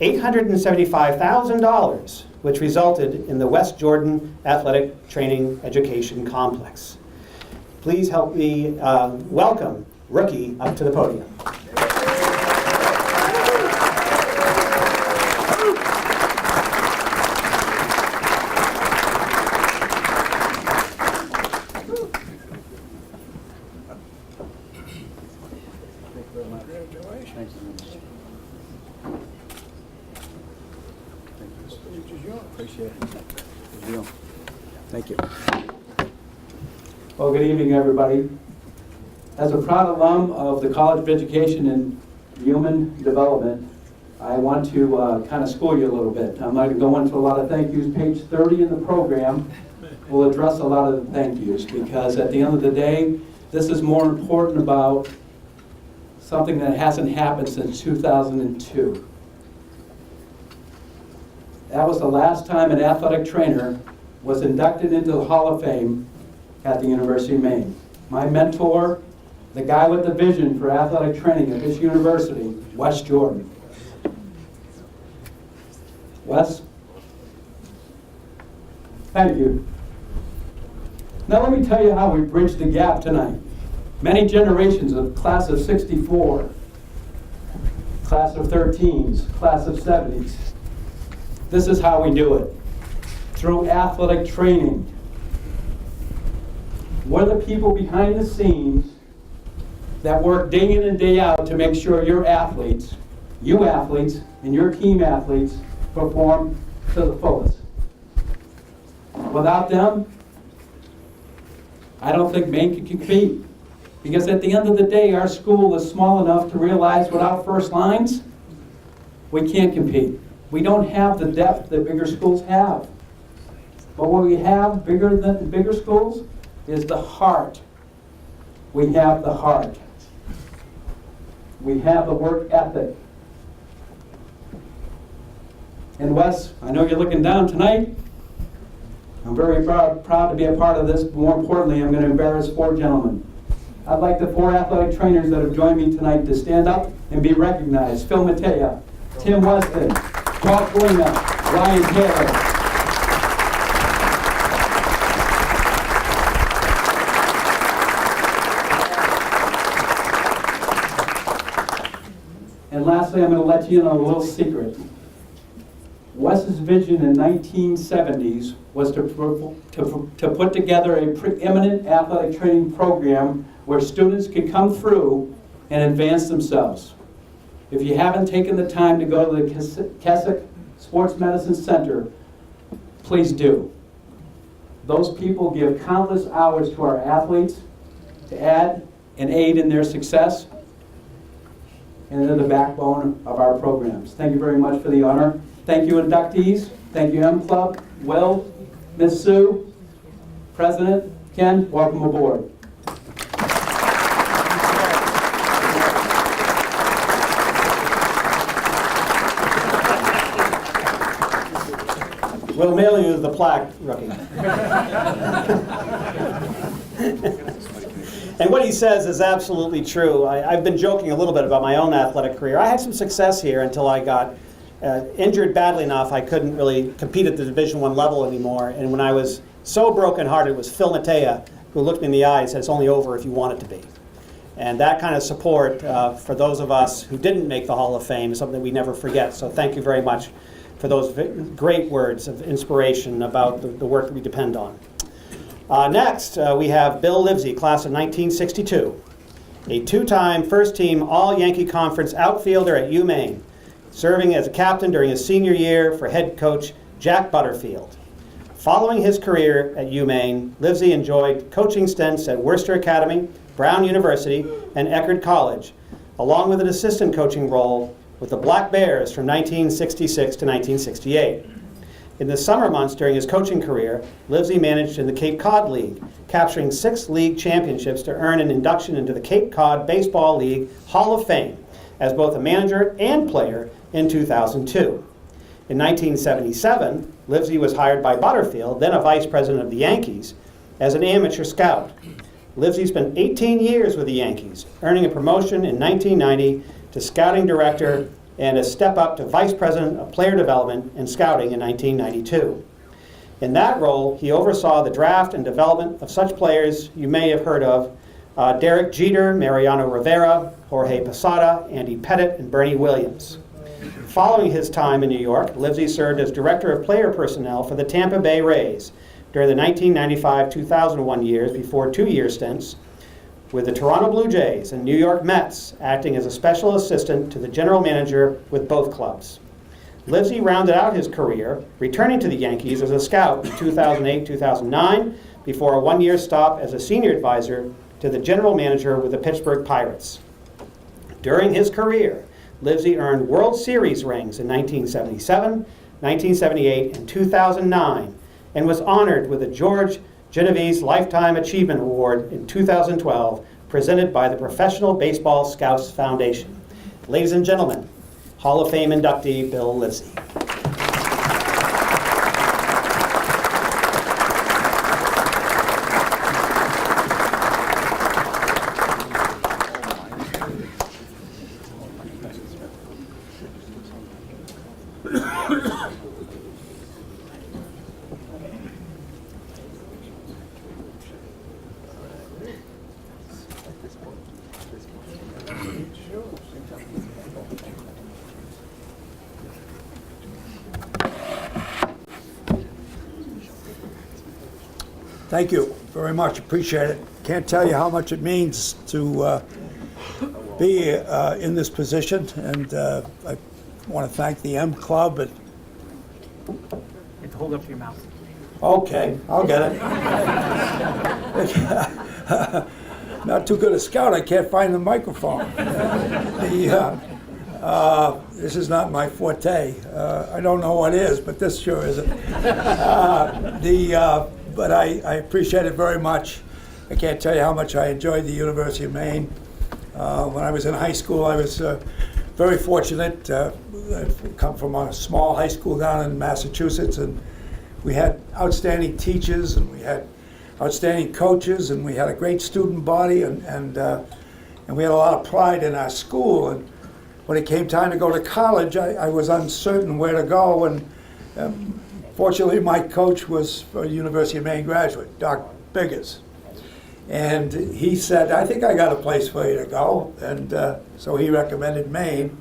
$875,000, which resulted in the West Jordan Athletic Training Education Complex. Please help me welcome Rookie up to the podium. Thank you. Well, good evening, everybody. As a proud alum of the College of Education and Human Development, I want to kind of school you a little bit. I'm not going to go into a lot of thank yous. Page 30 in the program will address a lot of the thank yous, because at the end of the day, this is more important about something that hasn't happened since 2002. That was the last time an athletic trainer was inducted into the Hall of Fame at the University of Maine. My mentor, the guy with the vision for athletic training at this university, Wes Jordan. Wes? Thank you. Now let me tell you how we bridged the gap tonight. Many generations of class of 64, class of 13s, class of 70s. This is how we do it, through athletic training. We're the people behind the scenes that work day in and day out to make sure your athletes, you athletes, and your team athletes perform to the fullest. Without them, I don't think Maine can compete. Because at the end of the day, our school is small enough to realize without first lines, we can't compete. We don't have the depth that bigger schools have. But what we have bigger than bigger schools is the heart. We have the heart. We have the work ethic. And Wes, I know you're looking down tonight. I'm very proud to be a part of this, but more importantly, I'm going to embarrass 4 gentlemen. I'd like the 4 athletic trainers that have joined me tonight to stand up and be recognized. Phil Matea, Tim Weston, Paul Galena, Ryan Taylor. And lastly, I'm going to let you in on a little secret. Wes's vision in 1970s was to put together a preeminent athletic training program where students could come through and advance themselves. If you haven't taken the time to go to the Keswick Sports Medicine Center, please do. Those people give countless hours to our athletes to add and aid in their success, and they're the backbone of our programs. Thank you very much for the honor. Thank you, inductees. Thank you, M Club, Will, Ms. Sue, President, Ken, welcome aboard. We'll mail you the plaque, rookie. And what he says is absolutely true. I've been joking a little bit about my own athletic career. I had some success here until I got injured badly enough I couldn't really compete at the Division I level anymore. And when I was so brokenhearted, it was Phil Matea who looked me in the eye and said, "It's only over if you want it to be." And that kind of support for those of us who didn't make the Hall of Fame is something we never forget. So thank you very much for those great words of inspiration about the work that we depend on. Next, we have Bill Livesey, class of 1962, a 2-time first-team All-Yankee Conference outfielder at UMaine, serving as a captain during his senior year for head coach Jacques Butterfield. Following his career at UMaine, Livesey enjoyed coaching stints at Worcester Academy, Brown University, and Eckerd College, along with an assistant coaching role with the Black Bears from 1966 to 1968. In the summer months during his coaching career, Livesey managed in the Cape Cod League, capturing 6 league championships to earn an induction into the Cape Cod Baseball League Hall of Fame as both a manager and player in 2002. In 1977, Livesey was hired by Butterfield, then a vice president of the Yankees, as an amateur scout. Livesey spent 18 years with the Yankees, earning a promotion in 1990 to scouting director and a step up to vice president of player development and scouting in 1992. In that role, he oversaw the draft and development of such players you may have heard of: Derek Jeter, Mariano Rivera, Jorge Posada, Andy Pettit, and Bernie Williams. Following his time in New York, Livesey served as director of player personnel for the Tampa Bay Rays during the 1995-2001 years before 2-year stints with the Toronto Blue Jays and New York Mets, acting as a special assistant to the general manager with both clubs. Livesey rounded out his career, returning to the Yankees as a scout in 2008-2009 before a 1-year stop as a senior advisor to the general manager with the Pittsburgh Pirates. During his career, Livesey earned World Series rings in 1977, 1978, and 2009, and was honored with the George Genovese Lifetime Achievement Award in 2012, presented by the Professional Baseball Scouts Foundation. Ladies and gentlemen, Hall of Fame inductee Bill Livesey. Thank you very much. Appreciate it. Can't tell you how much it means to be in this position, and I want to thank the M Club. And You have to hold up to your mouth. okay, I'll get it. Not too good a scout. I can't find the microphone. This is not my forte. I don't know what is, but this sure isn't. But I appreciate it very much. I can't tell you how much I enjoyed the University of Maine. When I was in high school, I was very fortunate. I've come from a small high school down in Massachusetts, and we had outstanding teachers, and we had outstanding coaches, and we had a great student body, and we had a lot of pride in our school. And when it came time to go to college, I was uncertain where to go, and fortunately my coach was a University of Maine graduate, Dr. Biggers. And he said, I think I got a place for you to go, and so he recommended Maine.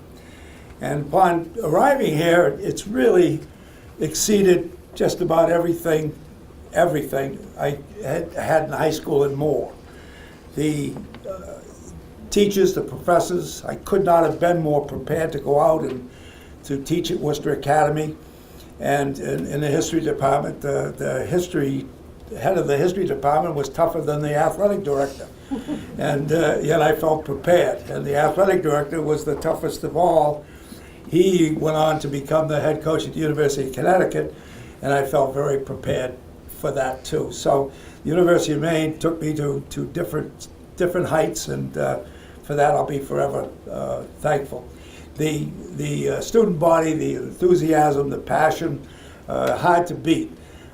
And upon arriving here, it's really exceeded just about everything I had in high school and more. The teachers, the professors, I could not have been more prepared to go out and to teach at Worcester Academy. And in the history department, the head of the history department was tougher than the athletic director. And yet I felt prepared. And the athletic director was the toughest of all. He went on to become the head coach at the University of Connecticut, and I felt very prepared for that too. So the University of Maine took me to different heights, and for that I'll be forever thankful. The student body, the enthusiasm, the passion, hard to beat.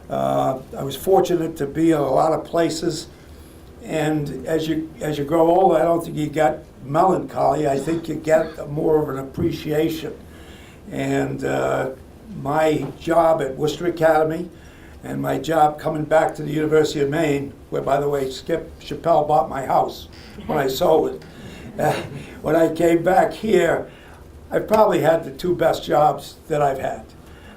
I was fortunate to be in a lot of places, and as you grow older, I don't think you get melancholy. I think you get more of an appreciation. And my job at Worcester Academy and my job coming back to the University of Maine, where, by the way, Skip Chappelle bought my house when I sold it. When I came back here, I probably had the two best jobs that I've had,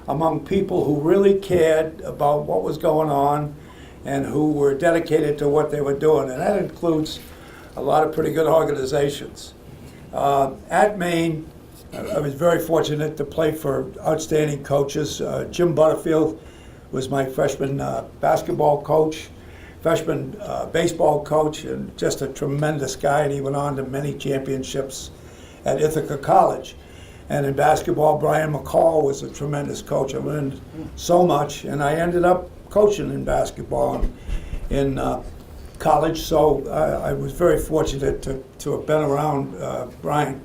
among people who really cared about what was going on and who were dedicated to what they were doing. And that includes a lot of pretty good organizations. At Maine, I was very fortunate to play for outstanding coaches. Jim Butterfield was my freshman basketball coach, freshman baseball coach, and just a tremendous guy. And he went on to many championships at Ithaca College. And in basketball, Brian McCall was a tremendous coach. I learned so much, and I ended up coaching in basketball in college. So I was very fortunate to have been around Brian.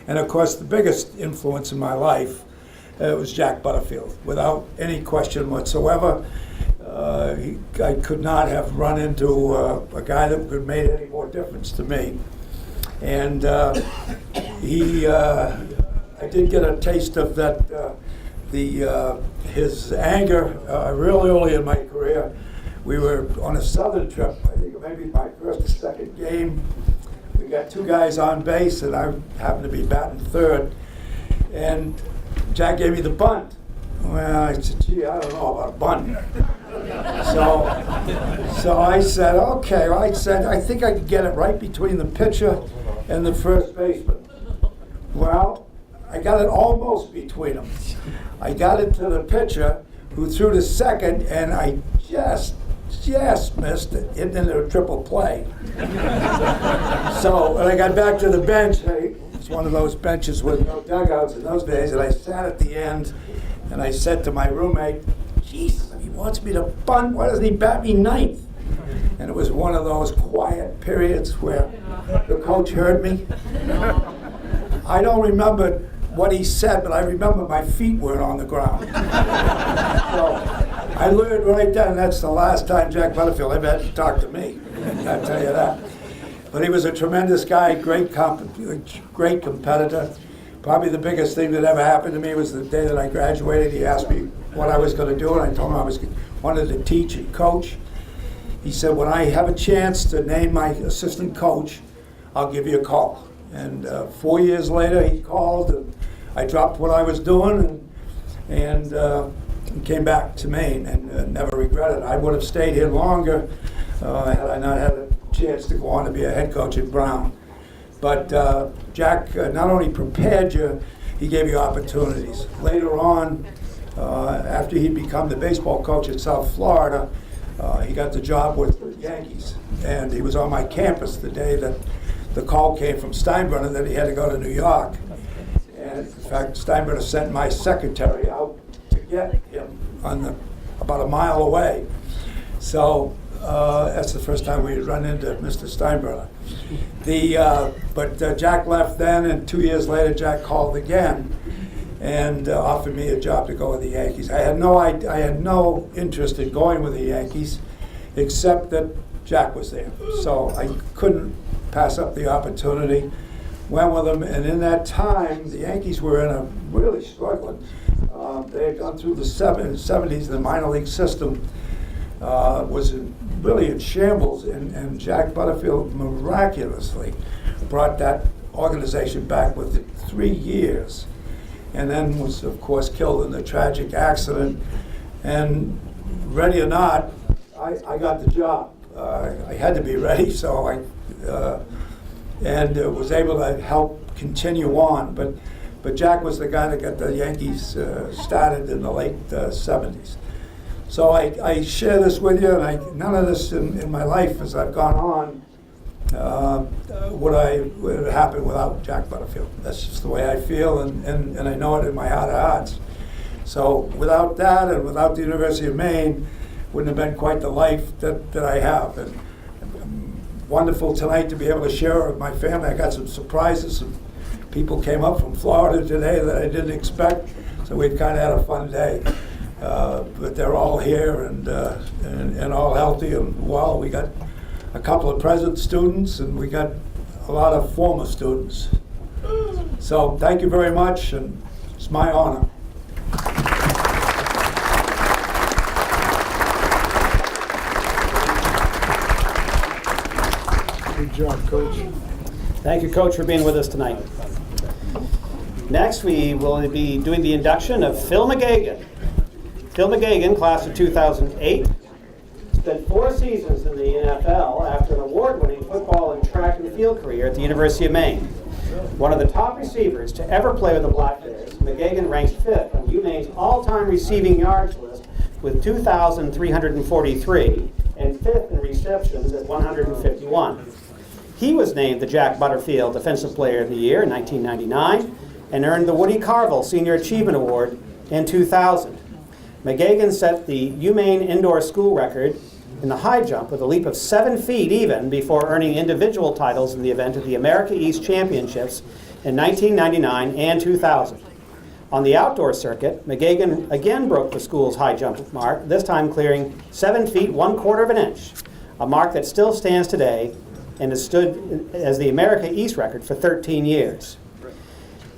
And of course, the biggest influence in my life was Jacques Butterfield. Without any question whatsoever, I could not have run into a guy that could have made any more difference to me. And I did get a taste of that, his anger real early in my career. We were on a southern trip, I think maybe my first or second game. We got two guys on base, and I happened to be batting third. And Jack gave me the bunt. Well, I said, gee, I don't know about a bunt. So I said, okay. Well, I said, I think I could get it right between the pitcher and the first baseman. Well, I got it almost between them. I got it to the pitcher, who threw to second, and I just missed it into a triple play. So when I got back to the bench, it's one of those benches with no dugouts in those days, and I sat at the end, and I said to my roommate, geez, he wants me to bunt, why doesn't he bat me ninth? And it was one of those quiet periods where the coach heard me. I don't remember what he said, but I remember my feet weren't on the ground. So I learned right then, that's the last time Jack Butterfield ever had to talk to me. I'll tell you that. But he was a tremendous guy, great competitor. Probably the biggest thing that ever happened to me was the day that I graduated. He asked me what I was going to do, and I told him I wanted to teach and coach. He said, when I have a chance to name my assistant coach, I'll give you a call. And 4 years later, he called, and I dropped what I was doing, and came back to Maine and never regretted it. I would have stayed here longer had I not had a chance to go on to be a head coach at Brown. But Jack not only prepared you, he gave you opportunities. Later on, after he'd become the baseball coach at South Florida, he got the job with the Yankees. And he was on my campus the day that the call came from Steinbrenner that he had to go to New York. And in fact, Steinbrenner sent my secretary out to get him about a mile away. So that's the first time we had run into Mr. Steinbrenner. But Jack left then, and 2 years later, Jack called again and offered me a job to go with the Yankees. I had no interest in going with the Yankees, except that Jack was there. So I couldn't pass up the opportunity. Went with him, and in that time, the Yankees were really struggling. They had gone through the 70s. The minor league system was really in shambles, and Jack Butterfield miraculously brought that organization back within 3 years, and then was, of course, killed in a tragic accident. And ready or not, I got the job. I had to be ready, so I was able to help continue on. But Jack was the guy that got the Yankees started in the late 70s. So I share this with you, and none of this in my life as I've gone on would happen without Jack Butterfield. That's just the way I feel, and I know it in my heart of hearts. So without that, and without the University of Maine, wouldn't have been quite the life that I have. And wonderful tonight to be able to share it with my family. I got some surprises. Some people came up from Florida today that I didn't expect, so we've kind of had a fun day. But they're all here and all healthy and well. We got a couple of present students, and we got a lot of former students. So thank you very much, and it's my honor. Good job, Coach. Thank you, Coach, for being with us tonight. Next, we will be doing the induction of Phil McGagan. Phil McGagan, class of 2008, spent 4 seasons in the NFL after an award-winning football and track and field career at the University of Maine. One of the top receivers to ever play with the Black Bears, McGagan ranks 5th on UMaine's all-time receiving yards list with 2,343 and 5th in receptions at 151. He was named the Jack Butterfield Defensive Player of the Year in 1999 and earned the Woody Carville Senior Achievement Award in 2000. McGagan set the UMaine indoor school record in the high jump with a leap of 7 feet even before earning individual titles in the event of the America East Championships in 1999 and 2000. On the outdoor circuit, McGagan again broke the school's high jump mark, this time clearing 7 feet 1/4 of an inch, a mark that still stands today and has stood as the America East record for 13 years.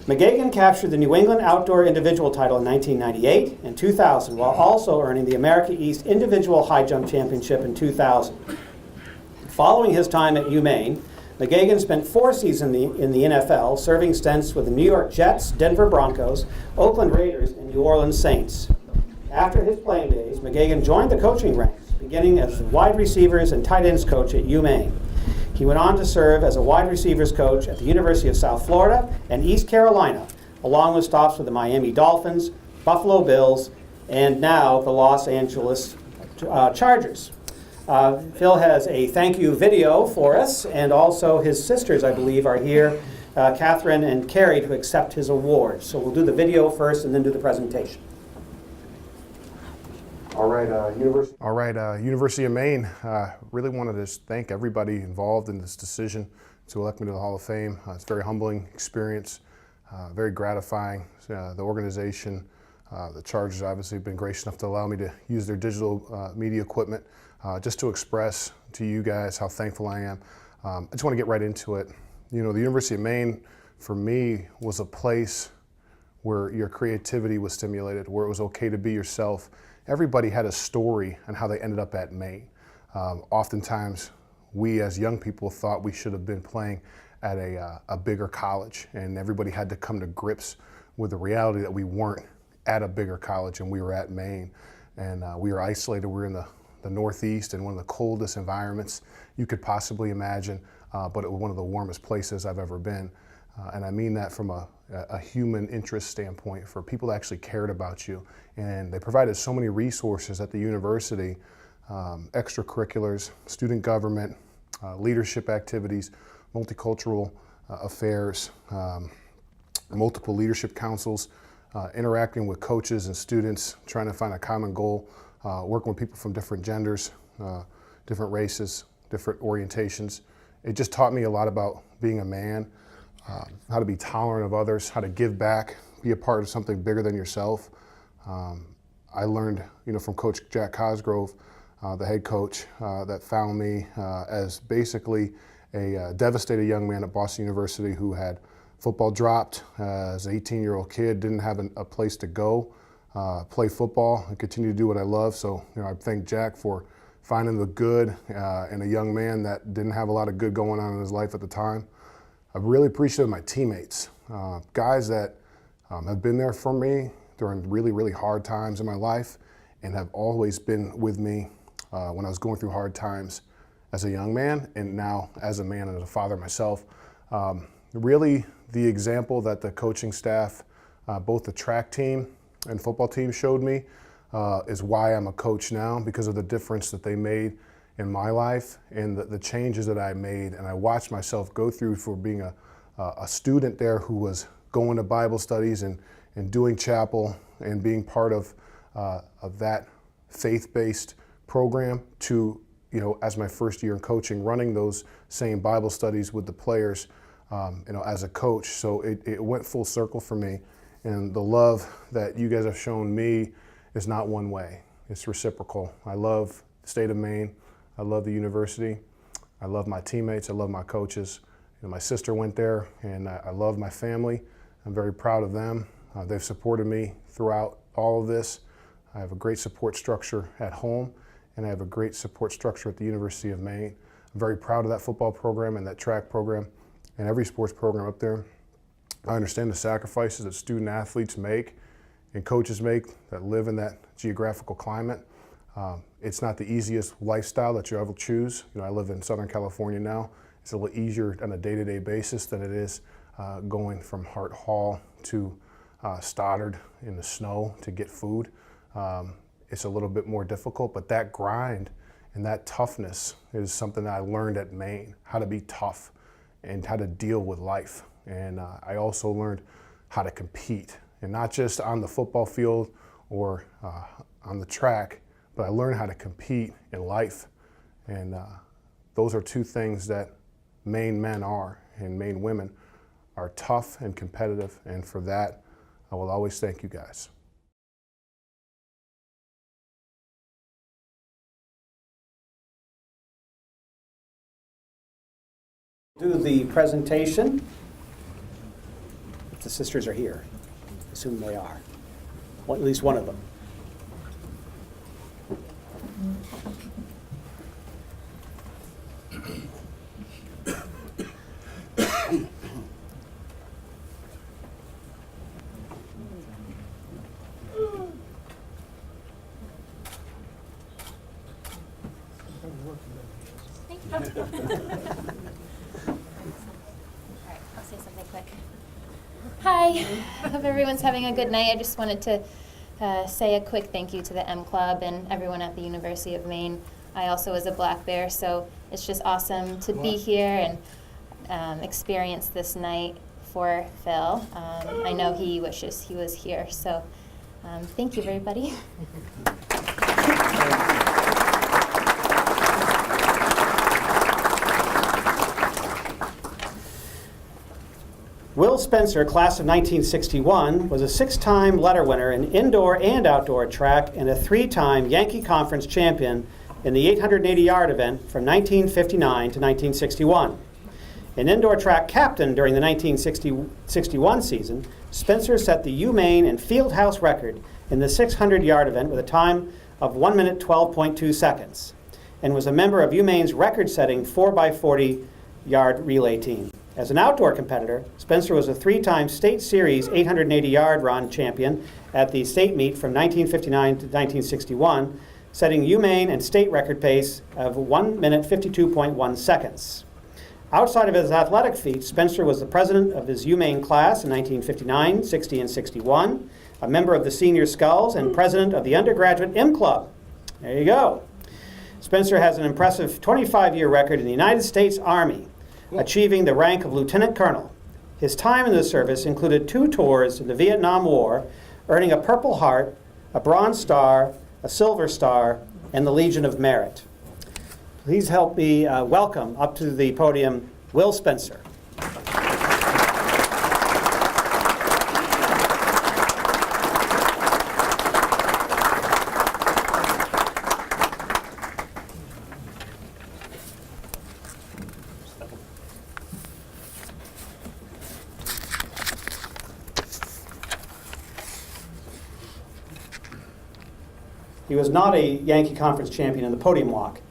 McGagan captured the New England Outdoor Individual title in 1998 and 2000, while also earning the America East Individual High Jump Championship in 2000. Following his time at UMaine, McGagan spent 4 seasons in the NFL, serving stints with the New York Jets, Denver Broncos, Oakland Raiders, and New Orleans Saints. After his playing days, McGagan joined the coaching ranks, beginning as the wide receivers and tight ends coach at UMaine. He went on to serve as a wide receivers coach at the University of South Florida and East Carolina, along with stops with the Miami Dolphins, Buffalo Bills, and now the Los Angeles Chargers. Phil has a thank you video for us, and also his sisters, I believe, are here, Catherine and Carrie, to accept his award. So we'll do the video first and then do the presentation. All right, University of Maine, really wanted to thank everybody involved in this decision to elect me to the Hall of Fame. It's a very humbling experience, very gratifying. The organization, the Chargers obviously have been gracious enough to allow me to use their digital media equipment just to express to you guys how thankful I am. I just want to get right into it. You know, the University of Maine, for me, was a place where your creativity was stimulated, where it was okay to be yourself. Everybody had a story on how they ended up at Maine. Oftentimes, we as young people thought we should have been playing at a bigger college, and everybody had to come to grips with the reality that we weren't at a bigger college, and we were at Maine. And we were isolated. We were in the Northeast in one of the coldest environments you could possibly imagine, but it was one of the warmest places I've ever been. And I mean that from a human interest standpoint, for people that actually cared about you. And they provided so many resources at the university, extracurriculars, student government, leadership activities, multicultural affairs, multiple leadership councils, interacting with coaches and students, trying to find a common goal, working with people from different genders, different races, different orientations. It just taught me a lot about being a man, how to be tolerant of others, how to give back, be a part of something bigger than yourself. I learned, from Coach Jacques Cosgrove, the head coach, that found me as basically a devastated young man at Boston University who had football dropped as an 18-year-old kid, didn't have a place to go, play football, and continue to do what I love. So, I thank Jack for finding the good in a young man that didn't have a lot of good going on in his life at the time. I really appreciate my teammates, guys that have been there for me during really, really hard times in my life and have always been with me when I was going through hard times as a young man and now as a man and as a father myself. Really, the example that the coaching staff, both the track team and football team showed me is why I'm a coach now, because of the difference that they made in my life and the changes that I made. And I watched myself go through for being a student there who was going to Bible studies and doing chapel and being part of that faith-based program to, as my first year in coaching, running those same Bible studies with the players, as a coach. So it went full circle for me. And the love that you guys have shown me is not one way. It's reciprocal. I love the state of Maine. I love the university. I love my teammates. I love my coaches. My sister went there, and I love my family. I'm very proud of them. They've supported me throughout all of this. I have a great support structure at home, and I have a great support structure at the University of Maine. I'm very proud of that football program and that track program and every sports program up there. I understand the sacrifices that student athletes make and coaches make that live in that geographical climate. It's not the easiest lifestyle that you ever choose. I live in Southern California now. It's a little easier on a day-to-day basis than it is going from Hart Hall to Stoddard in the snow to get food. It's a little bit more difficult, but that grind and that toughness is something that I learned at Maine, how to be tough and how to deal with life. And I also learned how to compete, and not just on the football field or on the track, but I learned how to compete in life. And those are two things that Maine men are, and Maine women are tough and competitive. And for that, I will always thank you guys. Do the presentation. If the sisters are here, assume they are. Well, at least one of them. I'll say something quick. Hi, hope everyone's having a good night. I just wanted to say a quick thank you to the M Club and everyone at the University of Maine. I also was a Black Bear, so it's just awesome to be here and experience this night for Phil. I know he wishes he was here, so thank you, everybody. Will Spencer, class of 1961, was a 6-time letter winner in indoor and outdoor track and a 3-time Yankee Conference champion in the 880-yard event from 1959 to 1961. An indoor track captain during the 1960-61 season, Spencer set the UMaine and Fieldhouse record in the 600-yard event with a time of 1 minute 12.2 seconds and was a member of UMaine's record-setting 4x40-yard relay team. As an outdoor competitor, Spencer was a 3-time State Series 880-yard run champion at the state meet from 1959 to 1961, setting UMaine and state record pace of 1 minute 52.1 seconds. Outside of his athletic feats, Spencer was the president of his UMaine class in 1959, 60, and 61, a member of the Senior Skulls, and president of the undergraduate M Club. There you go. Spencer has an impressive 25-year record in the United States Army, achieving the rank of lieutenant colonel. His time in the service included 2 tours in the Vietnam War, earning a Purple Heart, a Bronze Star, a Silver Star, and the Legion of Merit. Please help me welcome up to the podium Will Spencer. He was not a Yankee Conference champion in the podium walk.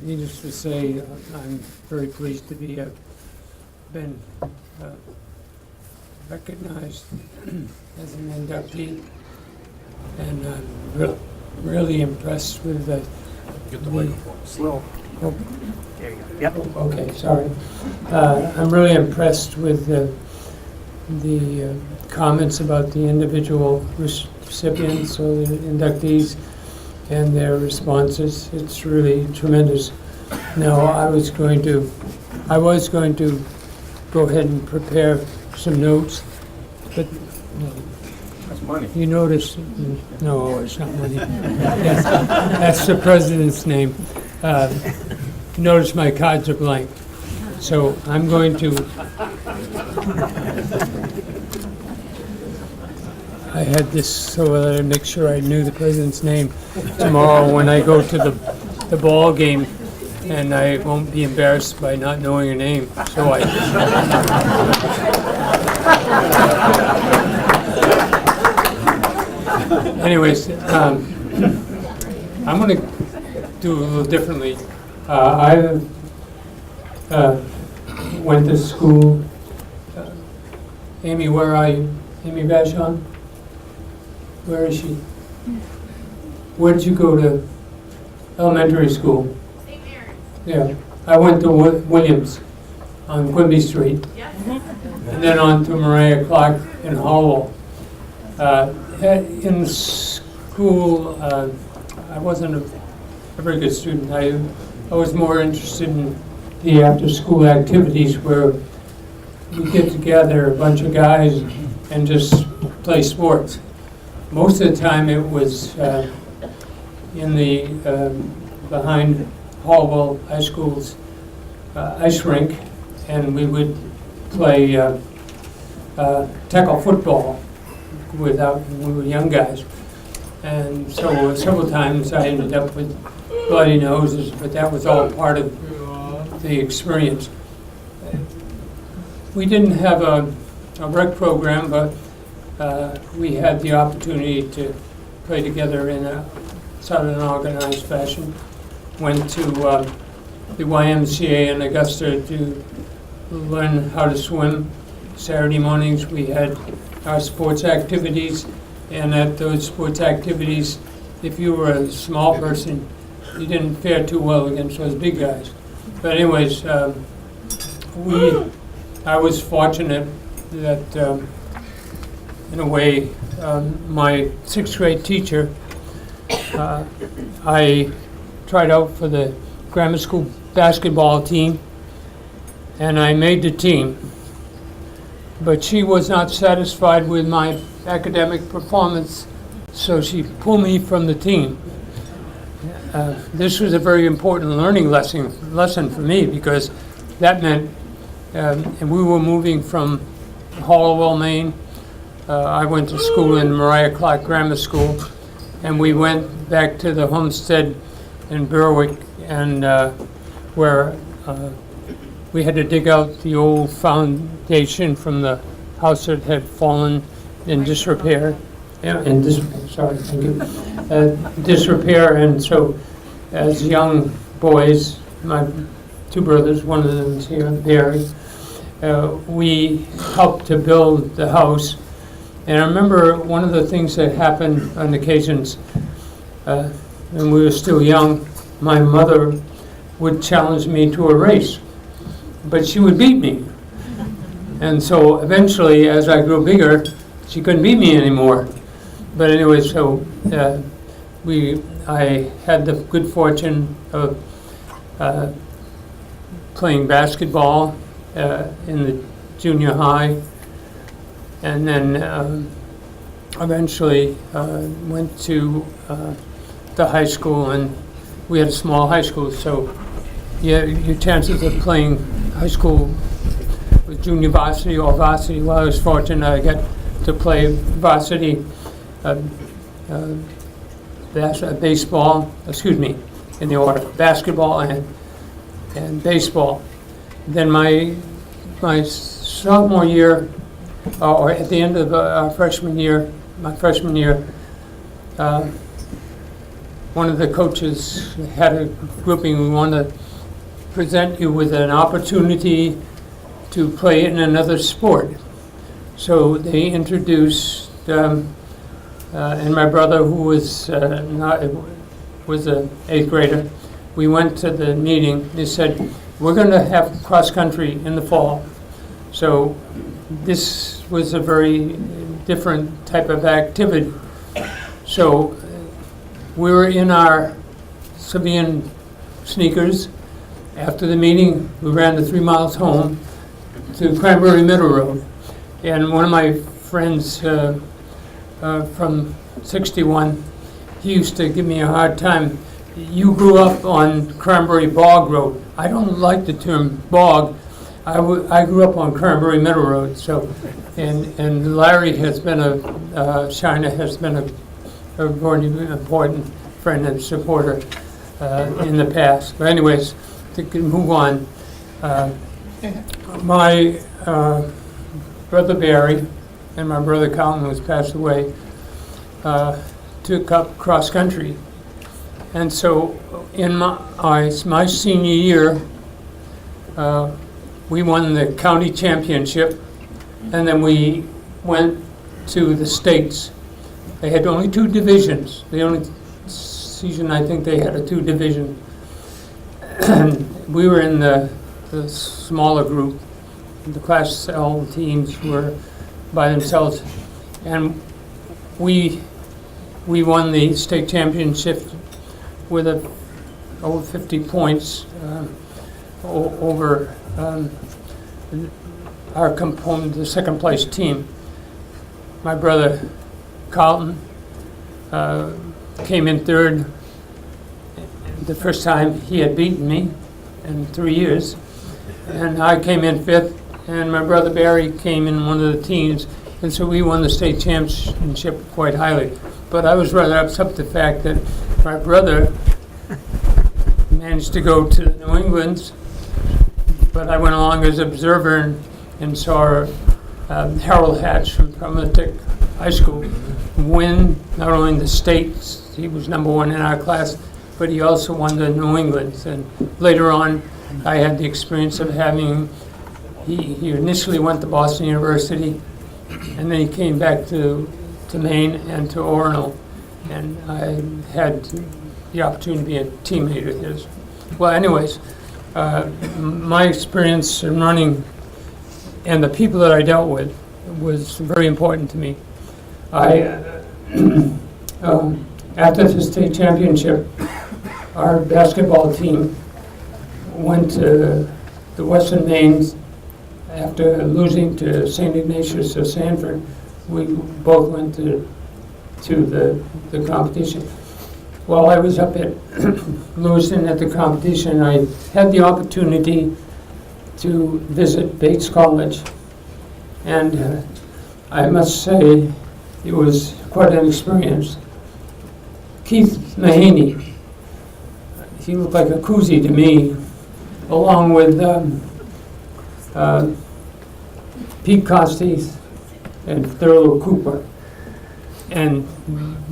Needless to say, I'm very pleased to be been recognized as an inductee, and I'm really impressed with the. Get the microphone. Slow. Oh, There you go. Yep. okay, sorry. I'm really impressed with the comments about the individual recipients or the inductees and their responses. It's really tremendous. Now, I was going to go ahead and prepare some notes, but That's money. you notice, no, it's not money. That's the president's name. Notice my cards are blank. So I'm going to, I had this so that I'd make sure I knew the president's name tomorrow when I go to the ball game, and I won't be embarrassed by not knowing your name. So anyways, I'm going to do a little differently. I went to school. Amy, where are you? Amy Vachon? Where is she? Where did you go to elementary school? St. Mary's. Yeah, I went to Williams on Quimby Street, and then on to Mariah Clark in Hallwell. In school, I wasn't a very good student. I was more interested in the after-school activities where we get together, a bunch of guys, and just play sports. Most of the time it was in the behind Hallwell High School's ice rink, and we would play tackle football when we were young guys. And so several times I ended up with bloody noses, but that was all part of the experience. We didn't have a rec program, but we had the opportunity to play together in a sort of an organized fashion. Went to the YMCA in Augusta to learn how to swim. Saturday mornings we had our sports activities, and at those sports activities, if you were a small person, you didn't fare too well against those big guys. But anyways, I was fortunate that, in a way, my 6th grade teacher, I tried out for the grammar school basketball team, and I made the team. But she was not satisfied with my academic performance, so she pulled me from the team. This was a very important learning lesson for me, because that meant, and we were moving from Hallwell, Maine. I went to school in Mariah Clark Grammar School, and we went back to the homestead in Berwick, and where we had to dig out the old foundation from the house that had fallen in disrepair. Thank you. Disrepair, and so as young boys, my two brothers, one of them is here, Barry, we helped to build the house. And I remember one of the things that happened on occasions when we were still young, my mother would challenge me to a race, but she would beat me. And so eventually, as I grew bigger, she couldn't beat me anymore. But anyway, so I had the good fortune of playing basketball in the junior high, and then eventually went to the high school, and we had a small high school, so your chances of playing high school with junior varsity or varsity, well, I was fortunate I got to play varsity baseball, in the order, basketball and baseball. Then my sophomore year, or at the end of my freshman year, one of the coaches had a grouping. We want to present you with an opportunity to play in another sport. So they introduced, and my brother, who was an 8th grader, we went to the meeting. They said, we're going to have cross country in the fall. So this was a very different type of activity. So we were in our civilian sneakers. After the meeting, we ran the 3 miles home to Cranberry Middle Road. And one of my friends from 61, he used to give me a hard time. You grew up on Cranberry Bog Road. I don't like the term bog. I grew up on Cranberry Middle Road. So, and Larry has been Shiner has been a very important friend and supporter in the past. But anyways, to move on, my brother Barry and my brother Colin, who's passed away, took up cross country. And so in my senior year, we won the county championship, and then we went to the states. They had only 2 divisions. The only season I think they had a 2 division. And we were in the smaller group. The Class L teams were by themselves, and we won the state championship with over 50 points over our component, the second place team. My brother Carlton came in 3rd. The first time he had beaten me in 3 years, and I came in 5th, and my brother Barry came in one of the teams, and so we won the state championship quite highly. But I was rather upset with the fact that my brother managed to go to New England, but I went along as observer and saw Harold Hatch from Prometheus High School win not only the states, he was #1 in our class, but he also won the New England. And later on, I had the experience of having, he initially went to Boston University, and then he came back to Maine and to Orono, and I had the opportunity to be a teammate of his. Well, anyways, my experience in running and the people that I dealt with was very important to me. After the state championship, our basketball team went to the Western Maine. After losing to St. Ignatius of Sanford, we both went to the competition. While I was up at Lewiston at the competition, I had the opportunity to visit Bates College, and I must say it was quite an experience. Keith Mahaney. He looked like a koozie to me, along with Pete Costes and Thurlow Cooper. And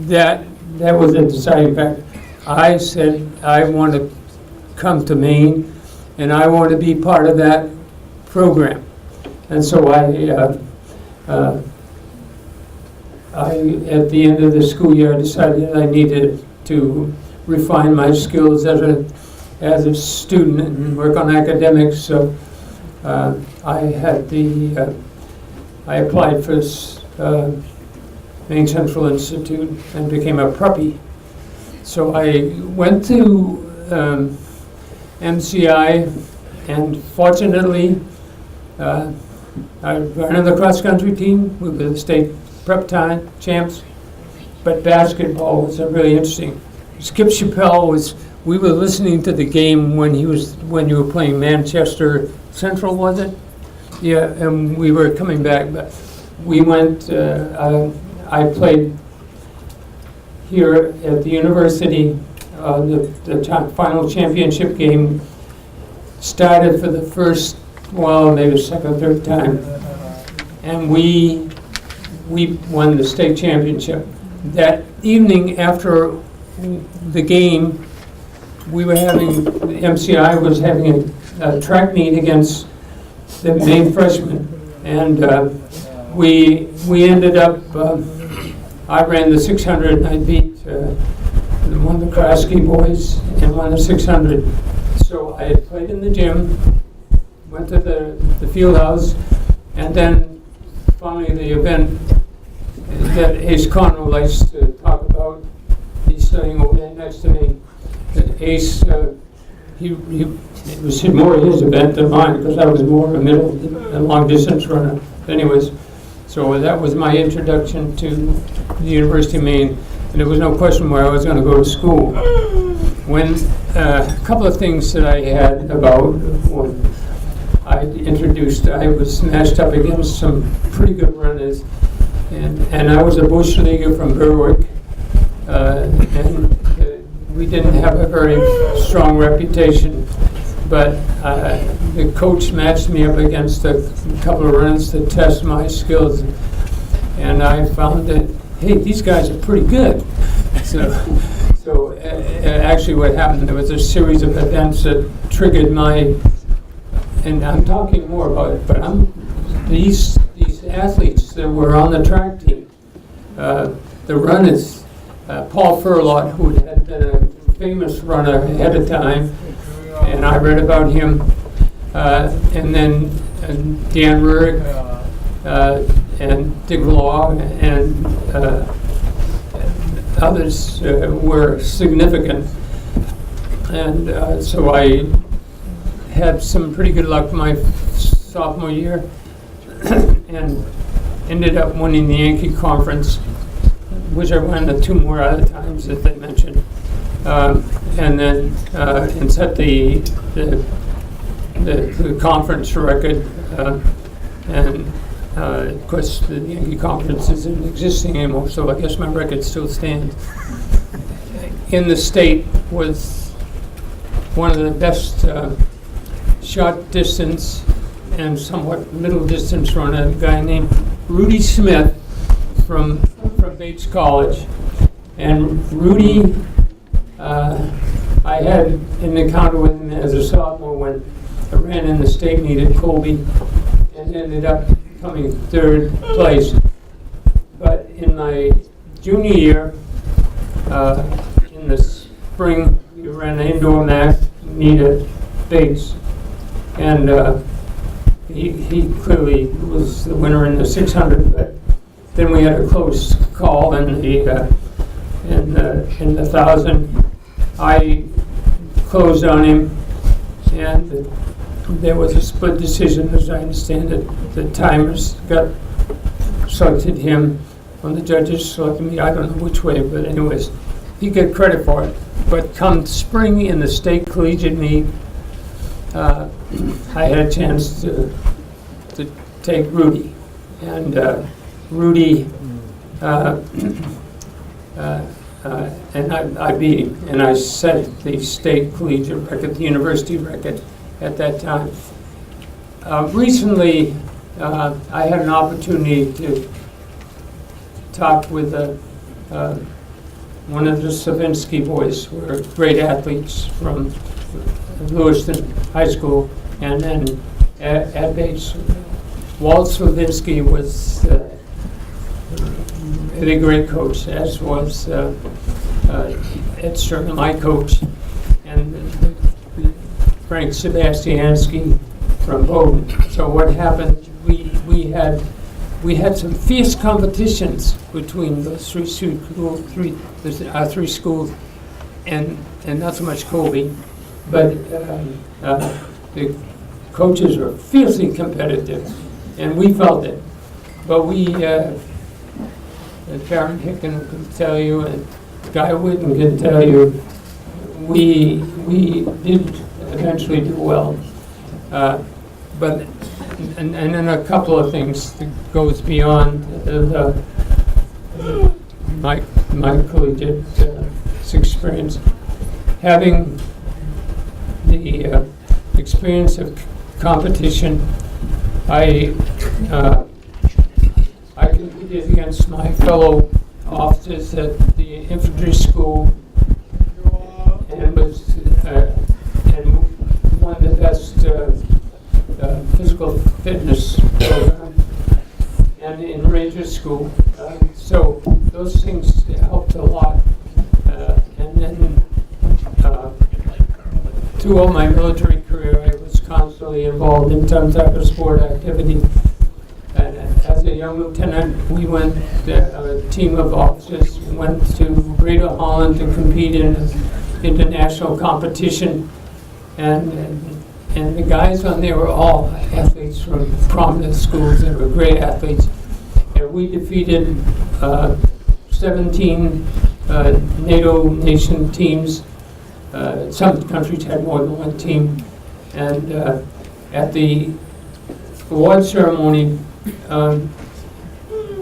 that was a deciding factor. I said, I want to come to Maine, and I want to be part of that program. And so I, at the end of the school year, I decided I needed to refine my skills as a student and work on academics. So I applied for Maine Central Institute and became a preppy. So I went to MCI, and fortunately, I ran on the cross-country team. We were the state prep time champs, but basketball was really interesting. Skip Chappelle we were listening to the game when you were playing Manchester Central, was it? Yeah, and we were coming back, but we went, I played here at the university. The final championship game started for the first, maybe second or third time, and we won the state championship. That evening after the game, the MCI was having a track meet against the Maine freshmen, and we ended up, I ran the 600 and I beat one of the Kraski boys and won the 600. So I had played in the gym, went to the field house, and then finally the event that Ace Conroe likes to talk about. He's sitting over there next to me. Ace, it was more his event than mine because I was more a middle and long distance runner. Anyways, so that was my introduction to the University of Maine, and there was no question where I was going to go to school. When a couple of things that I had about when I was matched up against some pretty good runners, and I was a bush leaguer from Berwick, and we didn't have a very strong reputation, but the coach matched me up against a couple of runners to test my skills, and I found that, hey, these guys are pretty good. So actually what happened, there was a series of events that triggered and I'm talking more about it, but these athletes that were on the track team, the runners, Paul Furlot, who had been a famous runner ahead of time, and I read about him, and then Dan Rurik, and Dick Law, and others were significant. And so I had some pretty good luck my sophomore year and ended up winning the Yankee Conference, which I won 2 more other times that they mentioned, and then and set the conference record, and of course the Yankee Conference isn't existing anymore, so I guess my record still stands. In the state was one of the best short distance and somewhat middle distance runner, a guy named Rudy Smith from Bates College. And Rudy, I had an encounter with him as a sophomore when I ran in the state meet at Colby and ended up coming 3rd place. But in my junior year, in the spring, we ran an indoor math meet at Bates, and he clearly was the winner in the 600. But then we had a close call in the 1,000. I closed on him, and there was a split decision, as I understand it. The timers selected him, when the judges selected me. I don't know which way, but anyways, he got credit for it. But come spring in the state collegiate meet, I had a chance to take Rudy, and Rudy, and I beat him, and I set the state collegiate record, the university record at that time. Recently, I had an opportunity to talk with one of the Savinsky boys, who are great athletes from Lewiston High School, and then at Bates. Walt Slavinsky was a really great coach, as was Ed Stern, my coach, and Frank Sebastiansky from Bowdoin. So what happened? We had some fierce competitions between those three schools, and not so much Colby, but the coaches were fiercely competitive, and we felt it. But we, Karen Hicken can tell you, and Guy Whitten can tell you, we did eventually do well. But and then a couple of things that goes beyond my collegiate experience. Having the experience of competition, I competed against my fellow officers at the infantry school, and was and won the best physical fitness program, and in Ranger School. So those things helped a lot. And then throughout my military career, I was constantly involved in some type of sport activity. And as a young lieutenant, we went, a team of officers went to Greater Holland to compete in international competition. And the guys on there were all athletes from prominent schools. They were great athletes. And we defeated 17 NATO nation teams. Some countries had more than one team. And at the award ceremony,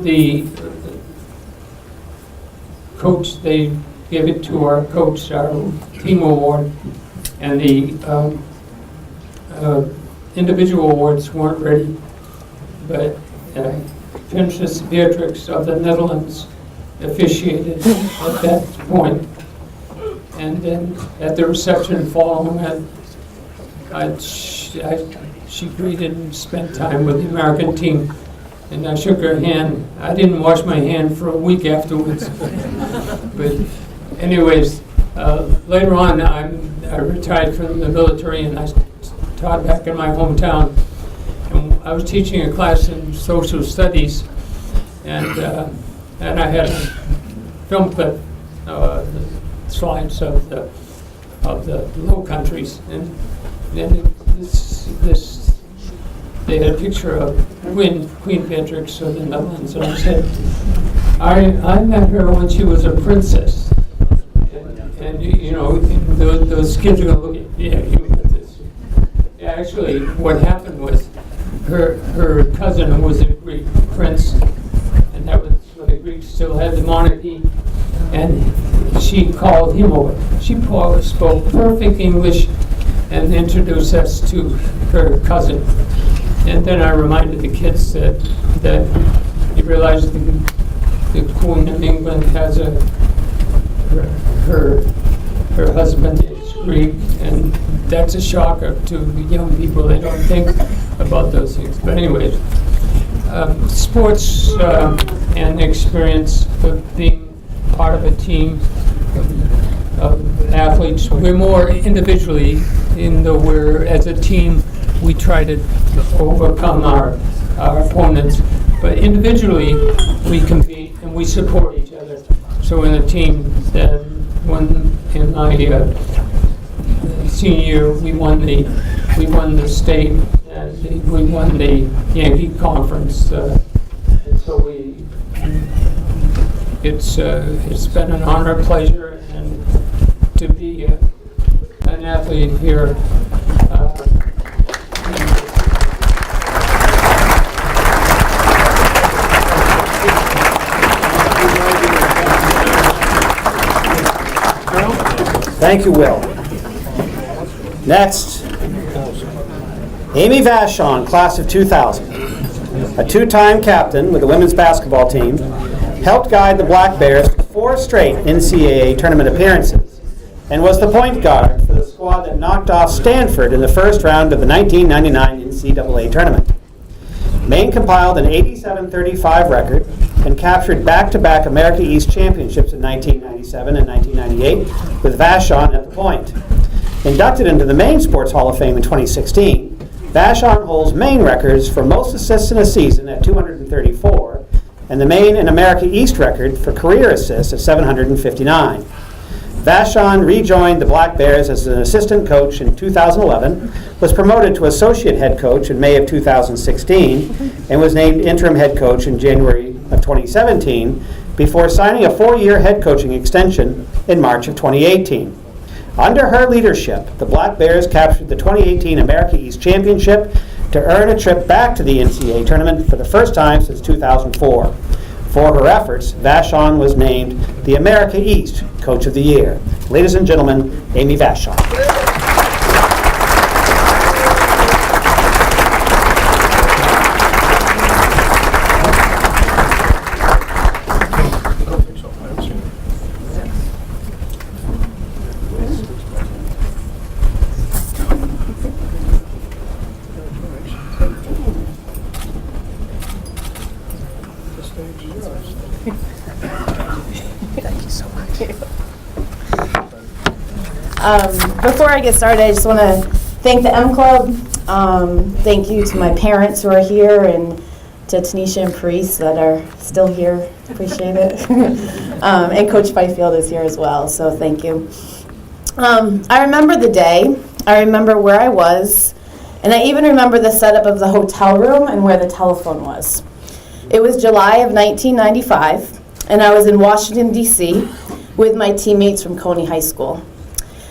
the coach, they gave it to our coach, our team award, and the individual awards weren't ready, but Princess Beatrix of the Netherlands officiated at that point. And then at the reception following that, she greeted and spent time with the American team, and I shook her hand. I didn't wash my hand for a week afterwards. But anyways, later on, I retired from the military, and I taught back in my hometown. And I was teaching a class in social studies, and I had a film clip, slides of the Low Countries, and then they had a picture of Queen Beatrix of the Netherlands, and I said, I met her when she was a princess. And you know, those kids are going to look at, yeah, you met this. Actually, what happened was her cousin was a Greek prince, and that was when the Greeks still had the monarchy, and she called him over. She spoke perfect English and introduced us to her cousin. And then I reminded the kids that you realize the Queen of England has her husband is Greek, and that's a shocker to the young people. They don't think about those things. But anyways, sports and experience of being part of a team of athletes. We're more individually, even though we're as a team, we try to overcome our opponents. But individually, we compete and we support each other. So in a team, then when in my senior year, we won the state, and we won the Yankee Conference. And so it's been an honor, pleasure, and to be an athlete here. Thank you, Will. Next, Amy Vachon, class of 2000, a two-time captain with the women's basketball team, helped guide the Black Bears to 4 straight NCAA tournament appearances, and was the point guard for the squad that knocked off Stanford in the first round of the 1999 NCAA tournament. Maine compiled an 87-35 record and captured back-to-back America East championships in 1997 and 1998 with Vachon at the point. Inducted into the Maine Sports Hall of Fame in 2016, Vachon holds Maine records for most assists in a season at 234 and the Maine and America East record for career assists at 759. Vachon rejoined the Black Bears as an assistant coach in 2011, was promoted to associate head coach in May of 2016, and was named interim head coach in January of 2017 before signing a 4-year head coaching extension in March of 2018. Under her leadership, the Black Bears captured the 2018 America East Championship to earn a trip back to the NCAA tournament for the first time since 2004. For her efforts, Vachon was named the America East Coach of the Year. Ladies and gentlemen, Amy Vachon. Before I get started, I just want to thank the M Club. Thank you to my parents who are here and to Tanisha and Parise that are still here. Appreciate it. And Coach Fifield is here as well, so thank you. I remember the day. I remember where I was. And I even remember the setup of the hotel room and where the telephone was. It was July of 1995, and I was in Washington, D.C. with my teammates from Coney High School.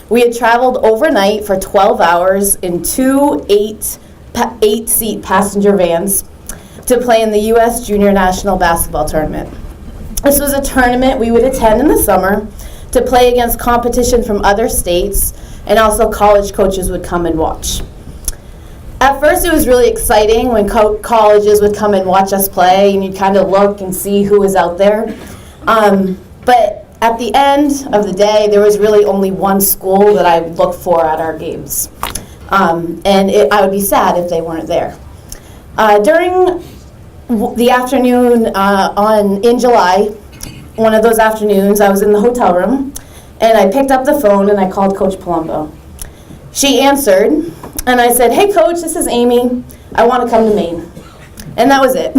We had traveled overnight for 12 hours in 2 8-seat passenger vans to play in the U.S. Junior National Basketball Tournament. This was a tournament we would attend in the summer to play against competition from other states, and also college coaches would come and watch. At first, it was really exciting when colleges would come and watch us play, and you'd kind of look and see who was out there. But at the end of the day, there was really only one school that I looked for at our games. I would be sad if they weren't there. During the afternoon in July, one of those afternoons, I was in the hotel room, and I picked up the phone and I called Coach Palumbo. She answered, and I said, "Hey Coach, this is Amy. I want to come to Maine." And that was it.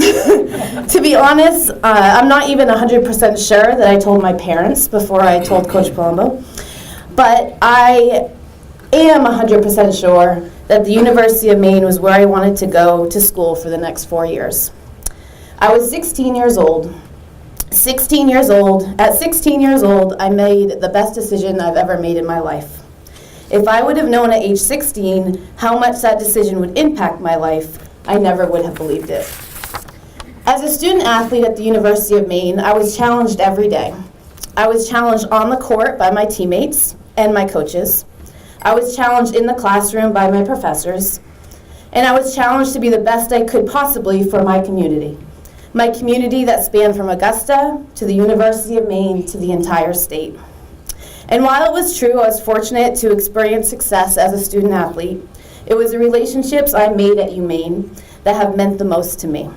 To be honest, I'm not even 100% sure that I told my parents before I told Coach Palumbo. But I am 100% sure that the University of Maine was where I wanted to go to school for the next 4 years. I was 16 years old. 16 years old. At 16 years old, I made the best decision I've ever made in my life. If I would have known at age 16 how much that decision would impact my life, I never would have believed it. As a student athlete at the University of Maine, I was challenged every day. I was challenged on the court by my teammates and my coaches. I was challenged in the classroom by my professors. And I was challenged to be the best I could possibly for my community that spanned from Augusta to the University of Maine to the entire state. And while it was true I was fortunate to experience success as a student athlete, it was the relationships I made at UMaine that have meant the most to me.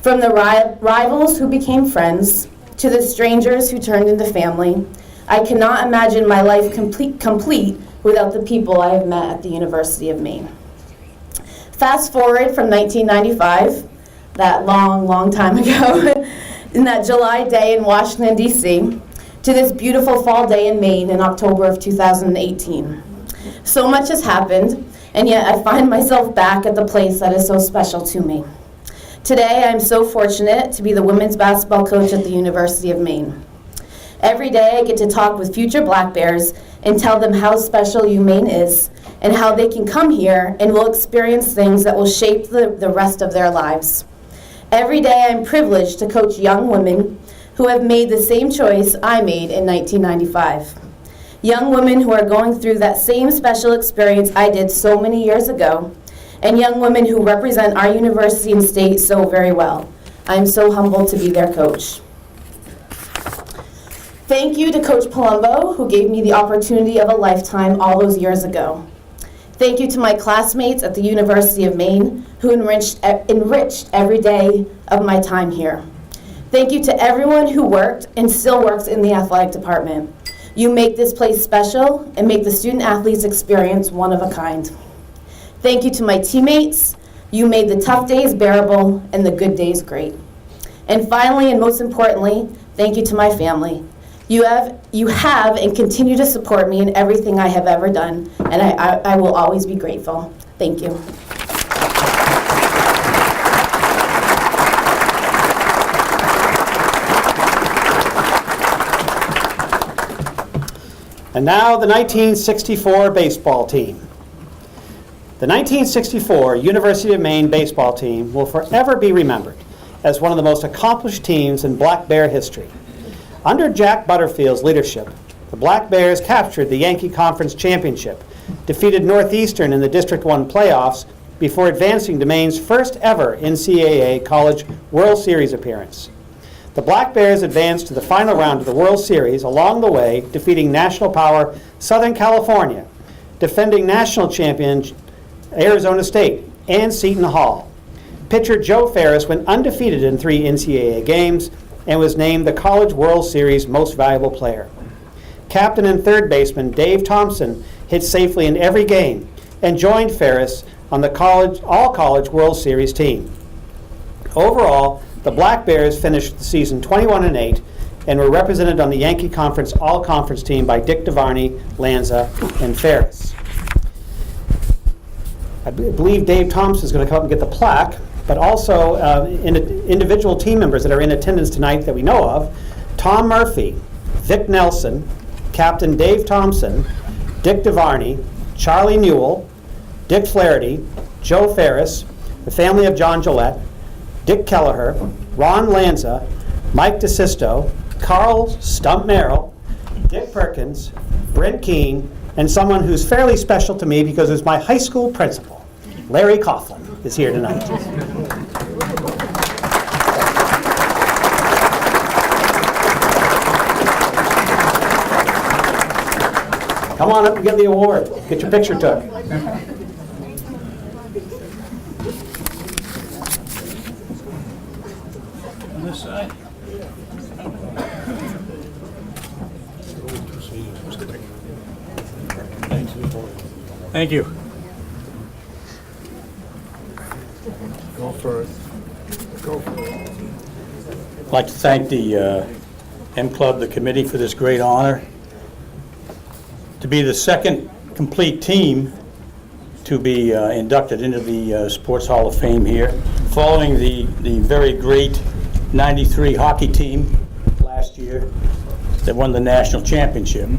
From the rivals who became friends to the strangers who turned into family, I cannot imagine my life complete without the people I have met at the University of Maine. Fast forward from 1995, that long time ago, in that July day in Washington, D.C., to this beautiful fall day in Maine in October of 2018. So much has happened, and yet I find myself back at the place that is so special to me. Today, I'm so fortunate to be the women's basketball coach at the University of Maine. Every day, I get to talk with future Black Bears and tell them how special UMaine is and how they can come here and will experience things that will shape the rest of their lives. Every day, I'm privileged to coach young women who have made the same choice I made in 1995. young women who are going through that same special experience I did so many years ago, and young women who represent our university and state so very well. I am so humbled to be their coach. Thank you to Coach Palumbo, who gave me the opportunity of a lifetime all those years ago. Thank you to my classmates at the University of Maine, who enriched every day of my time here. Thank you to everyone who worked and still works in the athletic department. You make this place special and make the student-athletes experience one of a kind. Thank you to my teammates. You made the tough days bearable and the good days great. And finally, and most importantly, thank you to my family. You have and continue to support me in everything I have ever done, and I will always be grateful. Thank you. And now the 1964 baseball team. The 1964 University of Maine baseball team will forever be remembered as one of the most accomplished teams in Black Bear history. Under Jack Butterfield's leadership, the Black Bears captured the Yankee Conference Championship, defeated Northeastern in the District 1 playoffs before advancing to Maine's first ever NCAA College World Series appearance. The Black Bears advanced to the final round of the World Series, along the way defeating national power Southern California, defending national champion Arizona State, and Seton Hall. Pitcher Joe Ferris went undefeated in 3 NCAA games and was named the College World Series Most Valuable Player. Captain and third baseman Dave Thompson hit safely in every game and joined Ferris on the All-College World Series team. Overall, the Black Bears finished the season 21-8 and were represented on the Yankee Conference All-Conference team by Dick DeVarney, Lanza, and Ferris. I believe Dave Thompson is going to come up and get the plaque, but also individual team members that are in attendance tonight that we know of: Tom Murphy, Vic Nelson, Captain Dave Thompson, Dick DeVarney, Charlie Newell, Dick Flaherty, Joe Ferris, the family of John Gillette, Dick Kelleher, Ron Lanza, Mike DeSisto, Carl Stump Merrill, Dick Perkins, Brent Keene, and someone who's fairly special to me because it's my high school principal, Larry Coughlin, is here tonight. Come on up and get the award. Get your picture took. On this side. Thank you. Go for it. Go for it. I'd like to thank the M Club, the committee, for this great honor. To be the second complete team to be inducted into the Sports Hall of Fame here, following the very great '93 hockey team last year that won the national championship.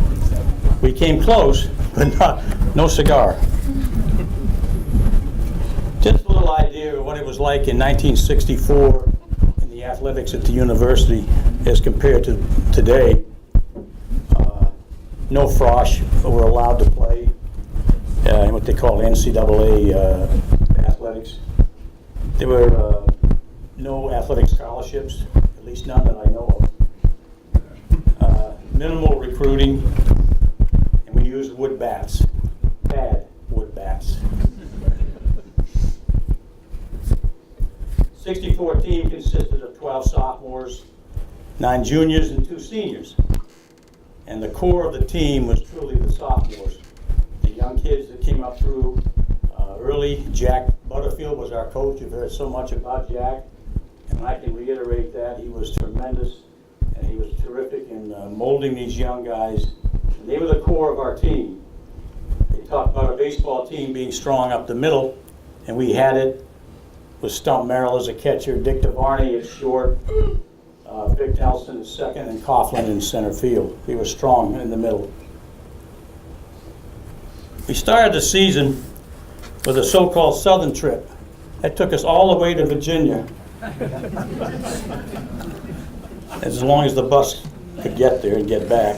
We came close, but no cigar. Just a little idea of what it was like in 1964 in the athletics at the university as compared to today. No frosh were allowed to play in what they call NCAA athletics. There were no athletic scholarships, at least none that I know of. Minimal recruiting, and we used wood bats, bad wood bats. 64 team consisted of 12 sophomores, 9 juniors, and 2 seniors. And the core of the team was truly the sophomores, the young kids that came up through early. Jack Butterfield was our coach. You've heard so much about Jack, and I can reiterate that. He was tremendous, and he was terrific in molding these young guys. And they were the core of our team. They talked about a baseball team being strong up the middle, and we had it with Stump Merrill as a catcher, Dick DeVarney at short, Vic Nelson in second, and Coughlin in center field. We were strong in the middle. We started the season with a so-called Southern trip. That took us all the way to Virginia, as long as the bus could get there and get back.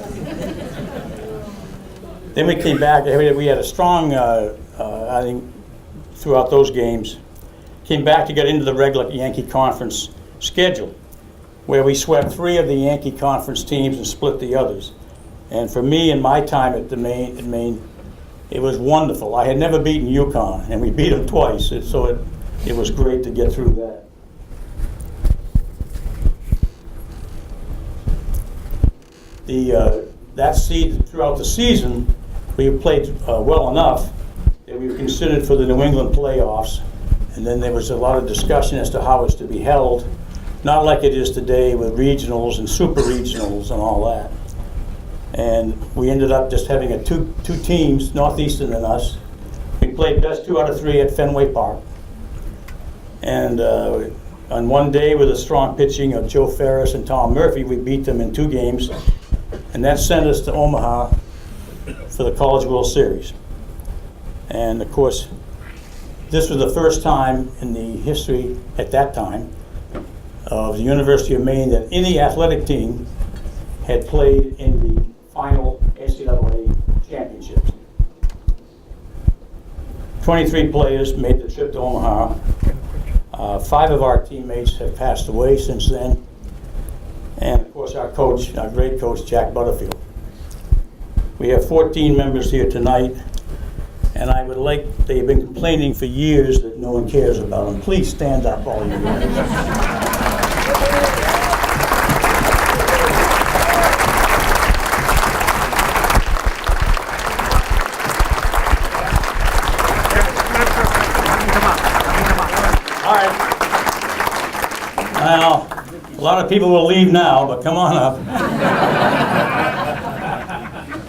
Then we came back. We had a strong, I think, throughout those games. Came back to get into the regular Yankee Conference schedule, where we swept 3 of the Yankee Conference teams and split the others. And for me, in my time at Maine, it was wonderful. I had never beaten UConn, and we beat them twice, so it was great to get through that. Throughout the season, we played well enough that we were considered for the New England playoffs, and then there was a lot of discussion as to how it's to be held, not like it is today with regionals and super regionals and all that. And we ended up just having two teams, Northeastern and us. We played best 2 out of 3 at Fenway Park. And on one day with the strong pitching of Joe Ferris and Tom Murphy, we beat them in 2 games. And that sent us to Omaha for the College World Series. And of course, this was the first time in the history at that time of the University of Maine that any athletic team had played in the final NCAA championships. 23 players made the trip to Omaha. 5 of our teammates have passed away since then. And of course our coach, our great coach, Jacques Butterfield. We have 14 members here tonight, and they've been complaining for years that no one cares about them. Please stand up, all of you guys. Now, a lot of people will leave now, but come on up.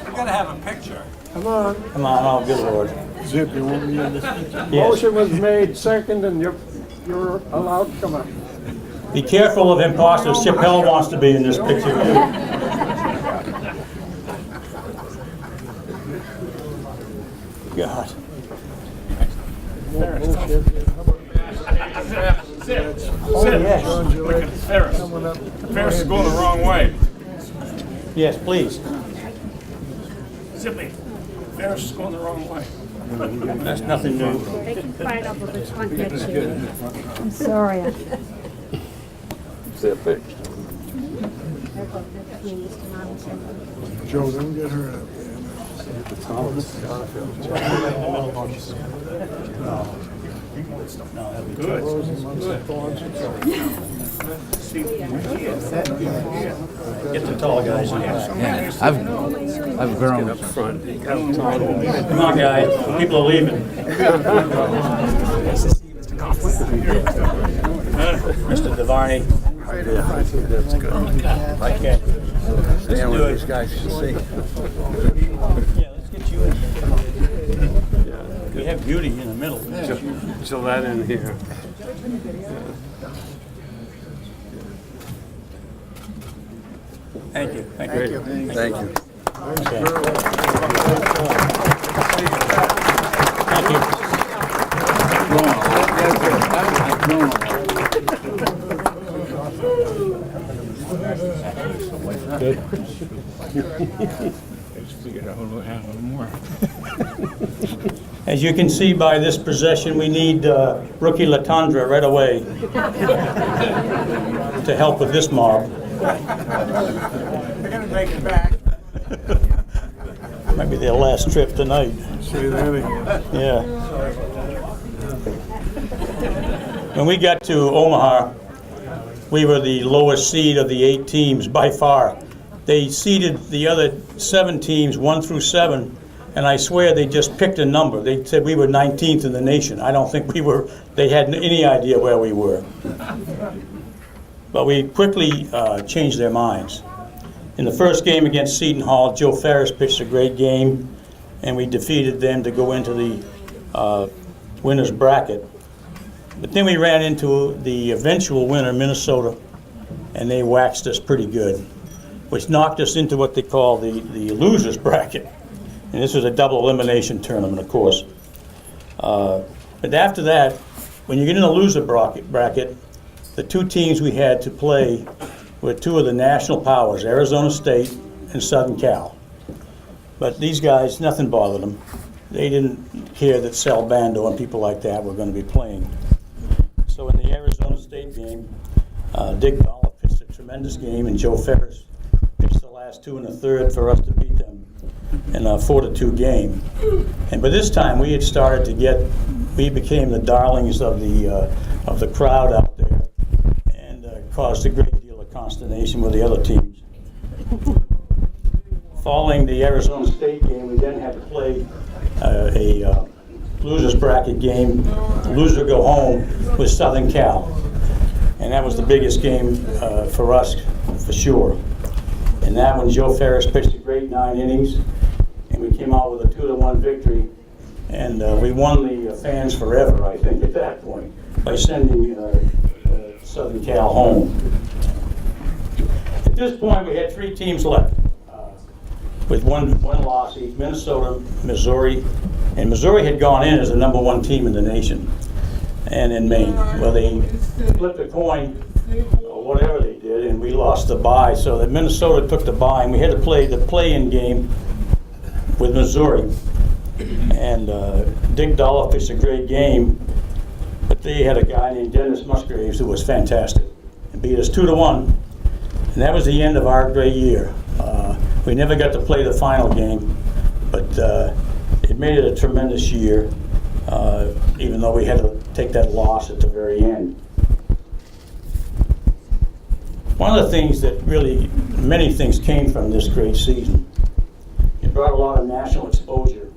We're gonna have a picture. Come on. Come on, oh, good Lord. Zip, you want me in this picture? Yes. Motion was made, second, and you're allowed to come up. Be careful of imposters. Chappelle wants to be in this picture too. God. Oh, yes. Look at Ferris. Ferris is going the wrong way. Yes, please. Zippy. Ferris is going the wrong way. That's nothing new. They can fight over which one gets you. I'm sorry. Zippy. Joe, don't get her up Good. Get the tall guys in here. I've grown Up front. Come on, guys. People are leaving. Mr. Devarney. That's good. Okay. Stand with these guys to see. Yeah, let's get you in. We have beauty in the middle. So that in here. Thank you. Thank you. Thank you. Okay. Thank you. Good. I just figured out a little more. As you can see by this possession, we need rookie Latundra right away to help with this mob. They're gonna make it back. Might be their last trip tonight. Say that again. Yeah. When we got to Omaha, we were the lowest seed of the 8 teams by far. They seeded the other 7 teams, 1 through 7, and I swear they just picked a number. They said we were 19th in the nation. I don't think they had any idea where we were. But we quickly changed their minds. In the first game against Seton Hall, Joe Ferris pitched a great game, and we defeated them to go into the winner's bracket. But then we ran into the eventual winner, Minnesota, and they waxed us pretty good, which knocked us into what they call the loser's bracket. And this was a double elimination tournament, of course. But after that, when you get in the loser bracket, the 2 teams we had to play were 2 of the national powers, Arizona State and Southern Cal. But these guys, nothing bothered them. They didn't care that Sal Bando and people like that were going to be playing. So in the Arizona State game, Dick Dunlap pitched a tremendous game, and Joe Ferris pitched the last 2 1/3 for us to beat them in a 4-2 game. And by this time, we had started to we became the darlings of the crowd out there, and caused a great deal of consternation with the other teams. Following the Arizona State game, we then had to play a loser's bracket game. The loser would go home with Southern Cal, and that was the biggest game for us, for sure. And that one, Joe Ferris pitched a great 9 innings, and we came out with a 2-1 victory, and we won the fans forever, I think, at that point, by sending Southern Cal home. At this point, we had 3 teams left, with one loss each: Minnesota, Missouri, and Missouri had gone in as the #1 team in the nation, and in Maine. Well, they flipped a coin, or whatever they did, and we lost the bye, so that Minnesota took the bye, and we had to play the play-in game with Missouri. And Dick Dunlap pitched a great game, but they had a guy named Dennis Musgraves who was fantastic, and beat us 2-1, and that was the end of our great year. We never got to play the final game, but it made it a tremendous year, even though we had to take that loss at the very end. One of the things that really, many things came from this great season. It brought a lot of national exposure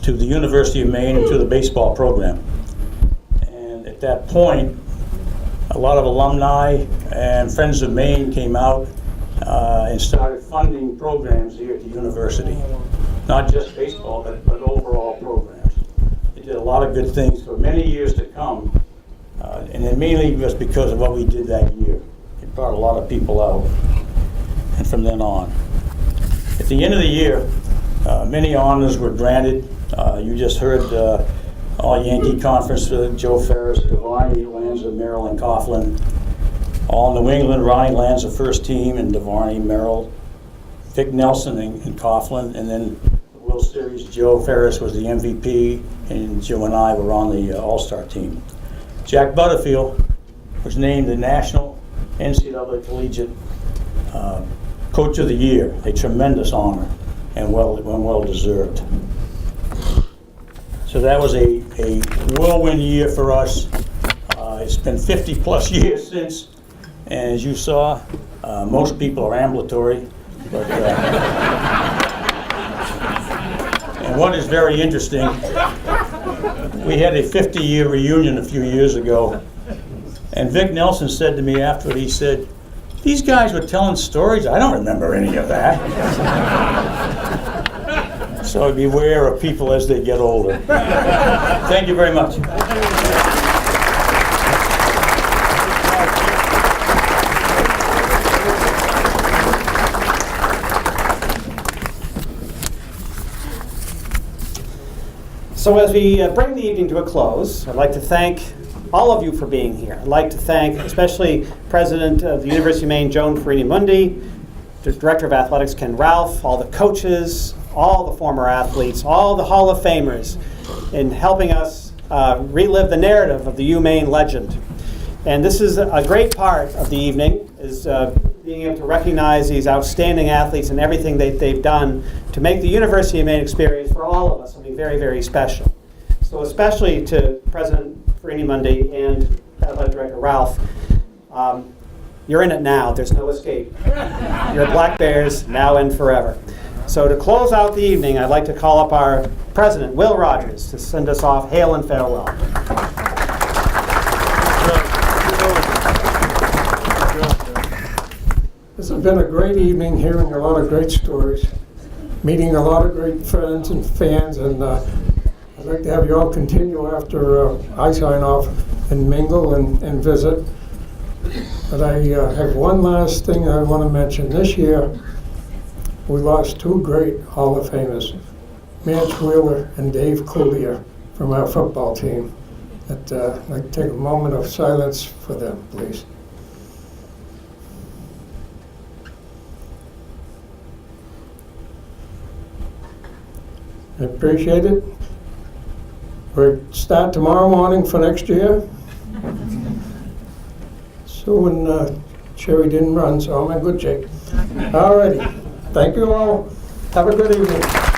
to the University of Maine and to the baseball program. And at that point, a lot of alumni and friends of Maine came out and started funding programs here at the university. Not just baseball, but overall programs. They did a lot of good things for many years to come, and it mainly was because of what we did that year. It brought a lot of people out, and from then on. At the end of the year, many honors were granted. You just heard All Yankee Conference, Joe Ferris, Devine, Lanza, Merrill, and Coughlin. All New England, Ronnie Lanza first team, and Devine, Merrill, Vic Nelson, and Coughlin. And then the World Series, Joe Ferris was the MVP, and Joe and I were on the All-Star team. Jack Butterfield was named the National NCAA Collegiate Coach of the Year, a tremendous honor, and well deserved. So that was a whirlwind year for us. It's been 50 plus years since, and as you saw, most people are ambulatory. But, and what is very interesting, we had a 50-year reunion a few years ago, and Vic Nelson said to me after it, he said, "These guys were telling stories. I don't remember any of that." So beware of people as they get older. Thank you very much. So as we bring the evening to a close, I'd like to thank all of you for being here. I'd like to thank especially President of the University of Maine, Joan Farini-Mundi, the Director of Athletics, Ken Ralph, all the coaches, all the former athletes, all the Hall of Famers in helping us relive the narrative of the UMaine legend. And this is a great part of the evening, is being able to recognize these outstanding athletes and everything they've done to make the University of Maine experience for all of us something very, very special. So especially to President Farini-Mundi and Athletic Director Ralph, you're in it now. There's no escape. You're Black Bears now and forever. So to close out the evening, I'd like to call up our President, Will Rogers, to send us off hail and farewell. This has been a great evening, hearing a lot of great stories, meeting a lot of great friends and fans, and I'd like to have you all continue after I sign off and mingle and visit. But I have one last thing I want to mention. This year, we lost 2 great Hall of Famers, Mance Wheeler and Dave Coulier from our football team. I'd like to take a moment of silence for them, please. I appreciate it. We'll start tomorrow morning for next year. So when Sherry didn't run, so I'm in good shape. All righty. Thank you all. Have a good evening.